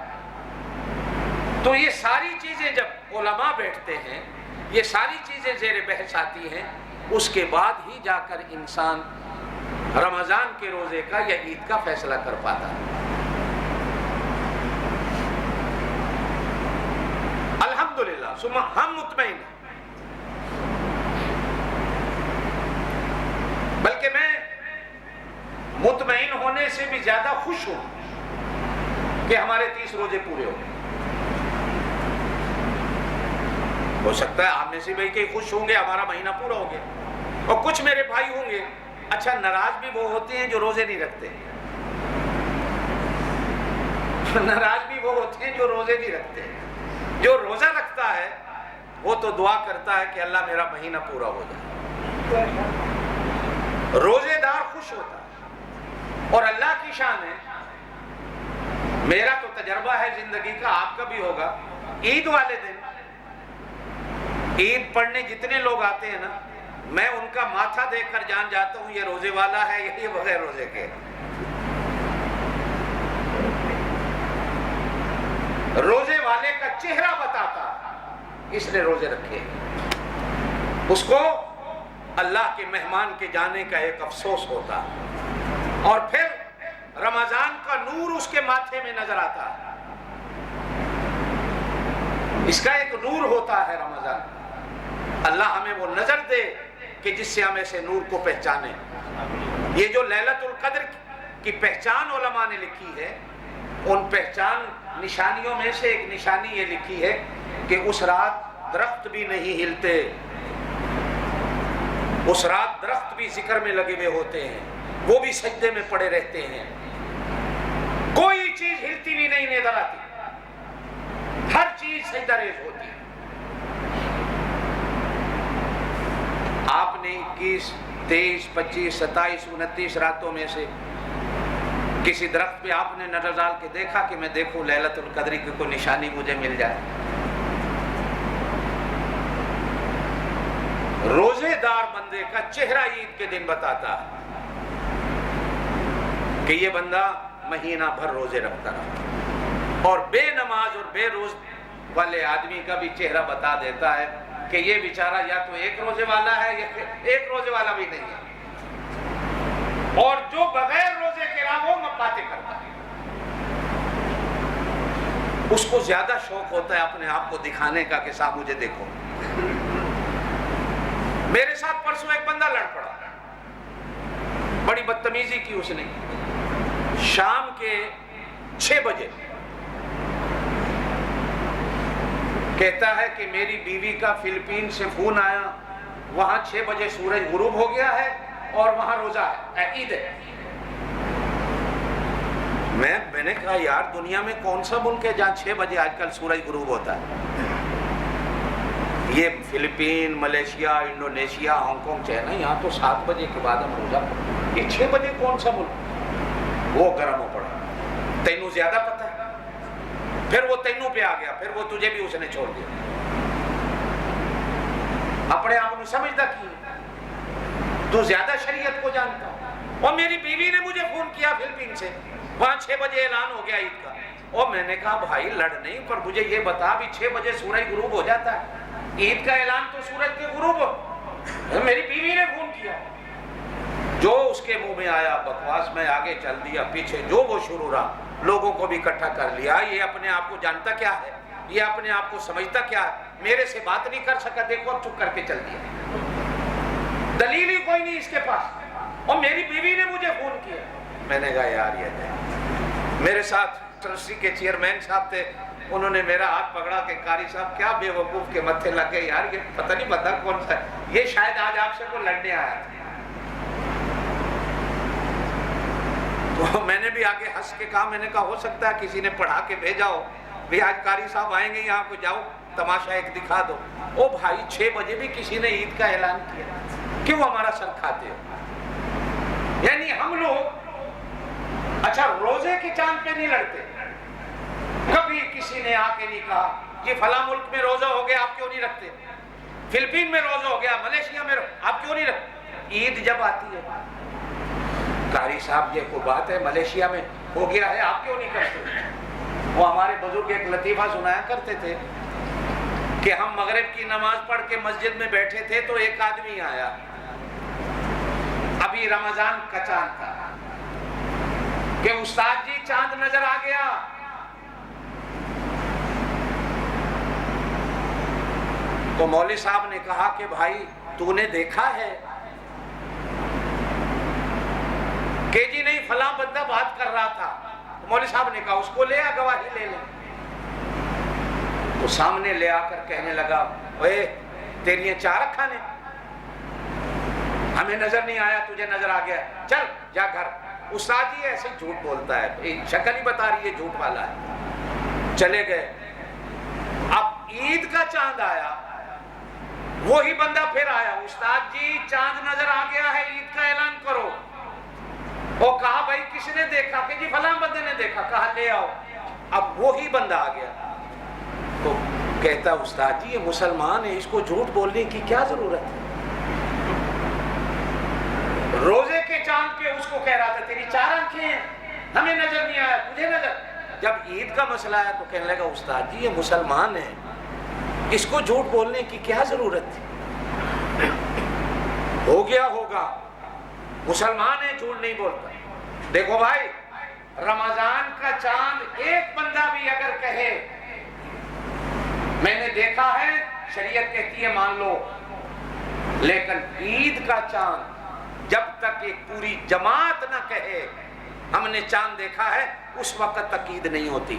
تو یہ ساری چیزیں جب علماء بیٹھتے ہیں، یہ ساری چیزیں زیر بحث آتی ہیں، اس کے بعد ہی جا کر انسان رمضان کے روزے کا یا عید کا فیصلہ کر پاتا ہے۔ الحمدللہ ہم مطمئن ہیں، بلکہ میں مطمئن ہونے سے بھی زیادہ خوش ہوں کہ ہمارے 30 روزے پورے ہو گئے۔ ہو سکتا ہے آپ میں سے بھی کئی خوش ہوں گے ہمارا مہینہ پورا ہو گیا، اور کچھ میرے بھائی ہوں گے اچھا ناراض بھی وہ ہوتے ہیں جو روزے نہیں رکھتے، ناراض بھی وہ ہوتے ہیں جو روزے نہیں رکھتے۔ جو روزہ رکھتا ہے وہ تو دعا کرتا ہے کہ اللہ میرا مہینہ پورا ہو جائے، روزے دار خوش ہوتا ہے، اور اللہ کی شان ہے، میرا تو تجربہ ہے زندگی کا، آپ کا بھی ہوگا، عید والے دن عید پڑھنے جتنے لوگ آتے ہیں نا، میں ان کا ماتھا دیکھ کر جان جاتا ہوں یہ روزے والا ہے یا یہ بغیر روزے کے۔ روزے والے کا چہرہ بتاتا اس نے روزے رکھے، اس کو اللہ کے مہمان کے جانے کا ایک افسوس ہوتا، اور پھر رمضان کا نور اس کے ماتھے میں نظر آتا، اس کا ایک نور ہوتا ہے رمضان۔ اللہ ہمیں وہ نظر دے کہ جس سے ہم ایسے نور کو پہچانیں۔ یہ جو لیلۃ القدر کی پہچان علماء نے لکھی ہے، ان پہچان نشانیوں میں سے ایک نشانی یہ لکھی ہے کہ اس رات درخت بھی نہیں ہلتے، اس رات درخت بھی ذکر میں لگے ہوئے ہوتے ہیں، وہ بھی سجدے میں پڑے رہتے ہیں، کوئی چیز ہلتی بھی نہیں نظر آتی، ہر چیز سجدہ ریز ہوتی ہے۔ آپ نے 21، 23، 25، 27، 29 راتوں میں سے کسی درخت پہ آپ نے نظر ڈال کے دیکھا کہ میں دیکھوں لیلۃ القدر کی کوئی نشانی مجھے مل جائے؟ روزے دار بندے کا چہرہ عید کے دن بتاتا ہے کہ یہ بندہ مہینہ بھر روزے رکھتا رہا، اور بے نماز اور بے روز والے آدمی کا بھی چہرہ بتا دیتا ہے کہ یہ بیچارہ یا تو ایک روزے والا ہے یا ایک روزے والا بھی نہیں ہے، اور جو بغیر روزے کے رہا وہ باتیں کرتا ہے، اس کو زیادہ شوق ہوتا ہے اپنے آپ کو دکھانے کا کہ صاحب مجھے دیکھو۔ میرے ساتھ پرسوں ایک بندہ لڑ پڑا، بڑی بدتمیزی کی اس نے۔ شام کے 6 بجے کہتا ہے کہ میری بیوی کا فلپین سے فون آیا، وہاں 6 بجے سورج غروب ہو گیا ہے اور وہاں روزہ ہے، عید ہے۔ میں نے کہا یار دنیا میں کون سا ملک ہے جہاں 6 بجے آج کل سورج غروب ہوتا ہے؟ یہ Philippines, Malaysia, Indonesia, Hong Kong, China, یہاں تو 7 بجے کے بعد ہم روزہ پڑھتے، یہ 6 بجے کون سا ملک؟ وہ گرم ہو پڑا، تینوں زیادہ پتہ ہے، پھر وہ تینوں پہ آ گیا، پھر وہ تجھے بھی اس نے چھوڑ دیا، اپنے آپ کو سمجھتا کی تو زیادہ شریعت کو جانتا ہوں۔ اور میری بیوی نے مجھے فون کیا فلپین سے، وہاں 6 بجے اعلان ہو گیا عید کا، اور میں نے کہا بھائی لڑ نہیں، پر مجھے یہ بتا بھی 6 بجے سورج غروب ہو جاتا ہے، عید کا اعلان تو سورج کے غروب ہو۔ میری بیوی نے فون کیا، جو اس کے منہ میں آیا بکواس میں آگے چل دیا، پیچھے جو وہ شروع رہا، لوگوں کو بھی اکٹھا کر لیا۔ یہ اپنے آپ کو جانتا کیا ہے، یہ اپنے آپ کو سمجھتا کیا ہے، میرے سے بات نہیں کر سکا، دیکھو اب چپ کر کے چل دیا، دلیل ہی کوئی نہیں اس کے پاس۔ اور میری بیوی نے مجھے فون کیا، میں نے کہا یار یہ ہے۔ میرے ساتھ ٹرسٹی کے چیئرمین صاحب تھے، انہوں نے میرا ہاتھ پکڑا کہ قاری صاحب کیا بے وقوف کے متھے لگے، یار یہ پتہ نہیں بندہ کون سا ہے، یہ شاید آج آپ سے کو لڑنے آیا تھا۔ تو میں نے بھی آگے ہنس کے کہا، میں نے کہا ہو سکتا ہے کسی نے پڑھا کے بھیجا ہو بھی آج قاری صاحب آئیں گے یہاں کو، جاؤ تماشا ایک دکھا دو۔ او بھائی 6 بجے بھی کسی نے عید کا اعلان کیا، کیوں ہمارا سر کھاتے ہو؟ یعنی ہم لوگ اچھا روزے کے چاند پہ نہیں لڑتے، کبھی کسی نے آ کے نہیں کہا یہ فلاں ملک میں روزہ ہو گیا آپ کیوں نہیں رکھتے، فلپین میں روزہ ہو گیا، ملیشیا میں آپ کیوں نہیں رکھتے؟ عید جب آتی ہے قاری صاحب یہ کوئی بات ہے، ملیشیا میں ہو گیا ہے آپ کیوں نہیں کرتے؟ وہ ہمارے بزرگ ایک لطیفہ سنایا کرتے تھے کہ ہم مغرب کی نماز پڑھ کے مسجد میں بیٹھے تھے تو ایک آدمی آیا، ابھی رمضان کا چاند تھا، کہ استاد جی چاند نظر آ گیا۔ تو مولوی صاحب نے کہا کہ بھائی تو نے دیکھا ہے؟ کہ جی نہیں فلاں بندہ بات کر رہا تھا۔ مولوی صاحب نے کہا اس کو لے آ، گواہی لے لے۔ تو سامنے لے آ کر کہنے لگا اے تیری 4 اکھاں نے، ہمیں نظر نہیں آیا تجھے نظر آ گیا، چل جا گھر۔ استاد جی ایسے جھوٹ بولتا ہے، شکل ہی بتا رہی ہے جھوٹ والا ہے۔ چلے گئے، اب عید کا چاند آیا، وہی بندہ پھر آیا، استاد جی چاند نظر آ گیا ہے، عید کا اعلان کرو۔ وہ کہا بھائی کس نے دیکھا؟ کہ جی فلاں بندے نے دیکھا۔ کہا لے آؤ۔ اب وہی بندہ آ گیا، تو کہتا استاد جی یہ مسلمان ہے، اس کو جھوٹ بولنے کی کیا ضرورت ہے؟ روزے کے چاند پہ اس کو کہہ رہا تھا تیری 4 آنکھیں ہیں، ہمیں نظر نہیں آیا تجھے نظر۔ جب عید کا مسئلہ آیا تو کہنے لگا استاد جی یہ مسلمان ہے، اس کو جھوٹ بولنے کی کیا ضرورت تھی؟ ہو گیا ہوگا، مسلمان ہے جھوٹ نہیں بولتا۔ دیکھو بھائی رمضان کا چاند ایک بندہ بھی اگر کہے میں نے دیکھا ہے، شریعت کہتی ہے مان لو، لیکن عید کا چاند جب تک ایک پوری جماعت نہ کہے ہم نے چاند دیکھا ہے، اس وقت تک عید نہیں ہوتی۔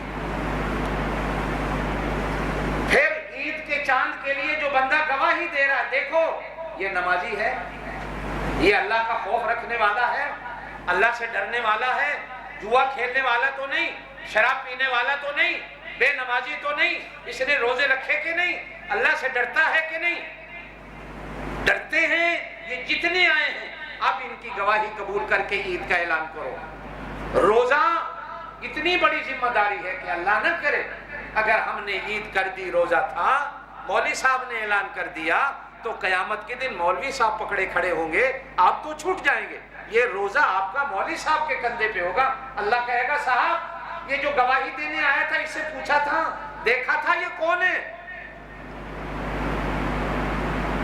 پھر عید کے چاند کے لیے جو بندہ گواہی دے رہا ہے، دیکھو یہ نمازی ہے، یہ اللہ کا خوف رکھنے والا ہے، اللہ سے ڈرنے والا ہے، جوا کھیلنے والا تو نہیں، شراب پینے والا تو نہیں، بے نمازی تو نہیں، اس نے روزے رکھے کہ نہیں، اللہ سے ڈرتا ہے کہ نہیں؟ ڈرتے ہیں یہ جتنے آئے ہیں، اب ان کی گواہی قبول کر کے عید کا اعلان کرو۔ روزہ اتنی بڑی ذمہ داری ہے کہ اللہ نہ کرے اگر ہم نے عید کر دی، روزہ تھا، مولوی صاحب نے اعلان کر دیا، تو قیامت کے دن مولوی صاحب پکڑے کھڑے ہوں گے، آپ تو چھوٹ جائیں گے، یہ روزہ آپ کا مولوی صاحب کے کندھے پہ ہوگا۔ اللہ کہے گا صاحب یہ جو گواہی دینے آیا تھا، اس سے پوچھا تھا، دیکھا تھا یہ کون ہے؟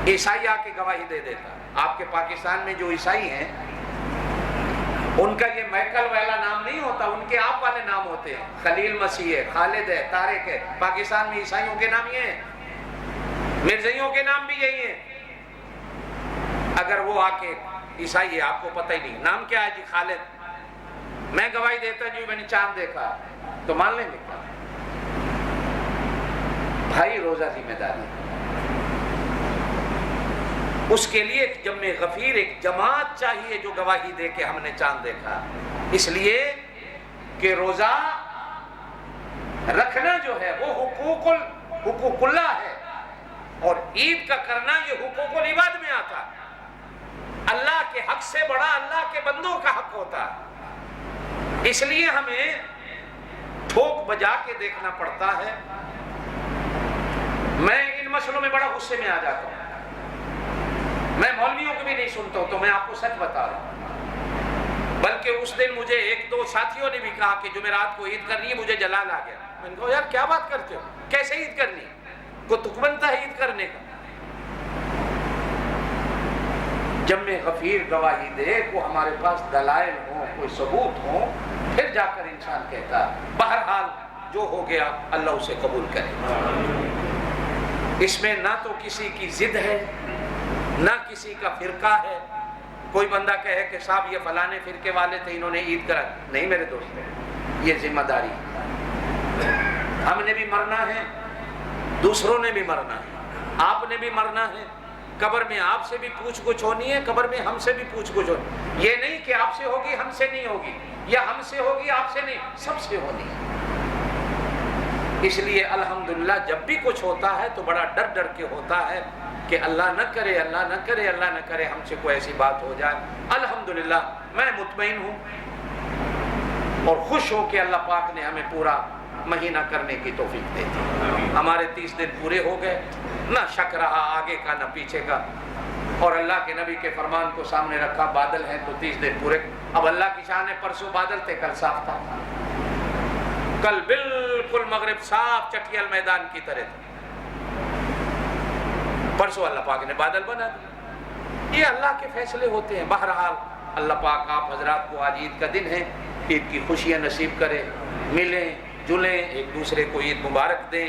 عیسائی آ کے گواہی دے دیتا۔ آپ کے پاکستان میں جو عیسائی ہیں ان کا یہ مائیکل والا نام نہیں ہوتا، ان کے آپ والے نام ہوتے ہیں، خلیل مسیح ہے، خالد ہے، طارق ہے۔ پاکستان میں عیسائیوں کے نام یہ ہیں، مرزائیوں کے نام بھی یہی ہیں۔ اگر وہ آ کے عیسائی ہے، آپ کو پتہ ہی نہیں نام کیا ہے جی، خالد، میں گواہی دیتا جی میں نے چاند دیکھا، تو مان لیں گے؟ بھائی روزہ ذمہ داری ہے، اس کے لیے ایک جمع غفیر، ایک جماعت چاہیے جو گواہی دے کہ ہم نے چاند دیکھا، اس لیے کہ روزہ رکھنا جو ہے وہ حقوق اللہ ہے، اور عید کا کرنا یہ حقوق العباد میں آتا۔ اللہ کے حق سے بڑا اللہ کے بندوں کا حق ہوتا، اس لیے ہمیں ٹھوک بجا کے دیکھنا پڑتا ہے۔ میں ان مسئلوں میں بڑا غصے میں آ جاتا ہوں، میں مولویوں کو بھی نہیں سنتا ہوں، تو میں آپ کو سچ بتا رہا ہوں۔ بلکہ اس دن مجھے ایک دو ساتھیوں نے بھی کہا کہ جمعرات کو عید کرنی ہے، مجھے جلال آ گیا۔ میں نے کہا یار کیا بات کرتے ہو، کیسے عید کرنی ہے؟ کوئی تک بنتا ہے عید کرنے کا؟ جمع غفیر گواہی دے، کو ہمارے پاس دلائل ہوں، کوئی ثبوت ہوں، پھر جا کر انسان کہتا ہے۔ بہرحال جو ہو گیا اللہ اسے قبول کرے۔ اس میں نہ تو کسی کی ضد ہے، نہ کسی کا فرقہ ہے۔ کوئی بندہ کہے کہ صاحب یہ فلانے فرقے والے تھے، انہوں نے عید کرا، نہیں میرے دوست، یہ ذمہ داری ہے۔ ہم نے بھی مرنا ہے، دوسروں نے بھی مرنا ہے، آپ نے بھی مرنا ہے۔ قبر میں آپ سے بھی پوچھ گچھ ہونی ہے، قبر میں ہم سے بھی پوچھ گچھ ہونی ہے۔ یہ نہیں کہ آپ سے ہوگی ہم سے نہیں ہوگی، یا ہم سے ہوگی آپ سے نہیں، سب سے ہونی ہے۔ اس لیے الحمدللہ جب بھی کچھ ہوتا ہے تو بڑا ڈر ڈر کے ہوتا ہے کہ اللہ نہ کرے، اللہ نہ کرے، اللہ نہ کرے ہم سے کوئی ایسی بات ہو جائے۔ الحمدللہ میں مطمئن ہوں اور خوش ہوں کہ اللہ پاک نے ہمیں پورا مہینہ کرنے کی توفیق دے دی۔ ہمارے 30 دن پورے ہو گئے، نہ شک رہا آگے کا نہ پیچھے کا، اور اللہ کے نبی کے فرمان کو سامنے رکھا، بادل ہیں تو 30 دن پورے۔ اب اللہ کی شان ہے، پرسوں بادل تھے، کل صاف تھا، کل بالکل مغرب صاف چٹیل میدان کی طرح تھا، پرسوں اللہ پاک نے بادل بنا دیا۔ یہ اللہ کے فیصلے ہوتے ہیں۔ بہرحال اللہ پاک آپ حضرات کو آج عید کا دن ہے، عید کی خوشیاں نصیب کریں، ملیں جلیں، ایک دوسرے کو عید مبارک دیں،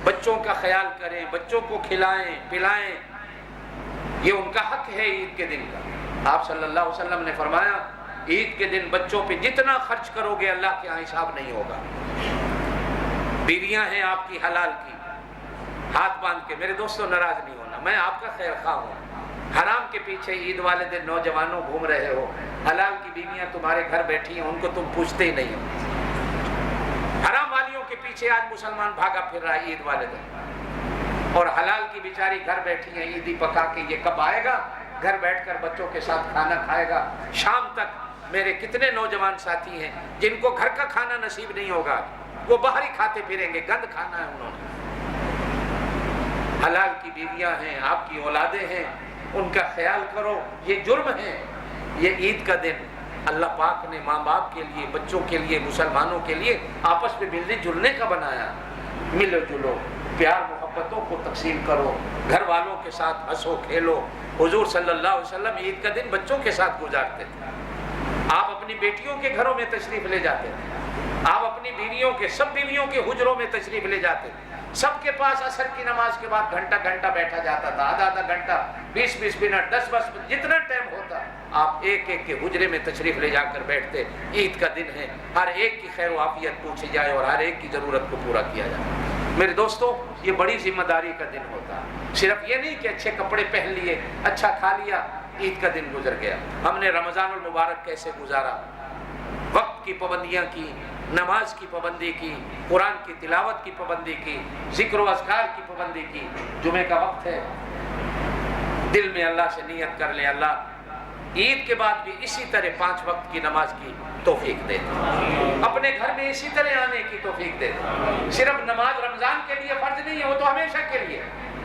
بچوں کا خیال کریں، بچوں کو کھلائیں پلائیں، یہ ان کا حق ہے عید کے دن کا۔ آپ صلی اللہ علیہ وسلم نے فرمایا عید کے دن بچوں پہ جتنا خرچ کرو گے اللہ کے ہاں حساب نہیں ہوگا۔ بیویاں ہیں آپ کی حلال کی، ہاتھ باندھ کے، میرے دوستوں ناراض نہیں ہونا، میں آپ کا خیر خواہ ہوں۔ حرام کے پیچھے عید والے دن نوجوانوں گھوم رہے ہو، حلال کی بیویاں تمہارے گھر بیٹھی ہیں، ان کو تم پوچھتے ہی نہیں ہو۔ حرام والیوں کے پیچھے آج مسلمان بھاگا پھر رہا ہے عید والے دن، اور حلال کی بیچاری گھر بیٹھی ہیں عیدی پکا کے، یہ کب آئے گا گھر بیٹھ کر بچوں کے ساتھ کھانا کھائے گا شام تک۔ میرے کتنے نوجوان ساتھی ہیں جن کو گھر کا کھانا نصیب نہیں ہوگا، وہ باہر ہی کھاتے پھریں گے، گند کھانا ہے انہوں نے۔ حلال کی بیویاں ہیں، آپ کی اولادیں ہیں، ان کا خیال کرو، یہ جرم ہے۔ یہ عید کا دن اللہ پاک نے ماں باپ کے لیے، بچوں کے لیے، مسلمانوں کے لیے آپس میں ملنے جلنے کا بنایا۔ ملو جلو، پیار محبتوں کو تقسیم کرو، گھر والوں کے ساتھ ہنسو کھیلو۔ حضور صلی اللہ علیہ وسلم عید کا دن بچوں کے ساتھ گزارتے تھے۔ آپ اپنی بیٹیوں کے گھروں میں تشریف لے جاتے تھے، آپ اپنی بیویوں کے، سب بیویوں کے حجروں میں تشریف لے جاتے تھے، سب کے پاس عصر کی نماز کے بعد گھنٹہ گھنٹہ بیٹھا جاتا تھا، آدھا آدھا گھنٹہ، 20 منٹ، 10 جتنا ٹائم ہوتا آپ ایک ایک کے حجرے میں تشریف لے جا کر بیٹھتے۔ عید کا دن ہے، ہر ایک کی خیر و عافیت پوچھی جائے اور ہر ایک کی ضرورت کو پورا کیا جائے۔ میرے دوستو، یہ بڑی ذمہ داری کا دن ہوتا ہے۔ صرف یہ نہیں کہ اچھے کپڑے پہن لیے، اچھا کھا لیا، عید کا دن گزر گیا۔ ہم نے رمضان المبارک کیسے گزارا، وقت کی پابندیاں کی، نماز کی پابندی کی، قرآن کی تلاوت کی پابندی کی، ذکر و اذکار کی پابندی کی۔ جمعے کا وقت ہے، دل میں اللہ سے نیت کر لیں، اللہ عید کے بعد بھی اسی طرح 5 وقت کی نماز کی توفیق دے، اپنے گھر میں اسی طرح آنے کی توفیق دے۔ صرف نماز رمضان کے لیے فرض نہیں ہے، وہ تو ہمیشہ کے لیے۔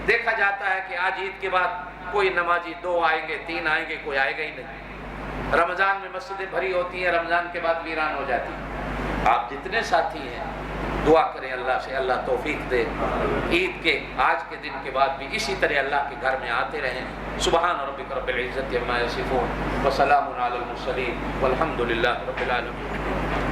دیکھا جاتا ہے کہ آج عید کے بعد کوئی نمازی 2 آئیں گے، 3 آئیں گے، کوئی آئے گا ہی نہیں۔ رمضان میں مسجدیں بھری ہوتی ہیں، رمضان کے بعد ویران ہو جاتی ہیں۔ آپ جتنے ساتھی ہیں دعا کریں اللہ سے، اللہ توفیق دے، عید کے آج کے دن کے بعد بھی اسی طرح اللہ کے گھر میں آتے رہیں۔ سبحان ربک رب العزت عما یصفون وسلام علی المرسلین والحمد للہ رب العالمین۔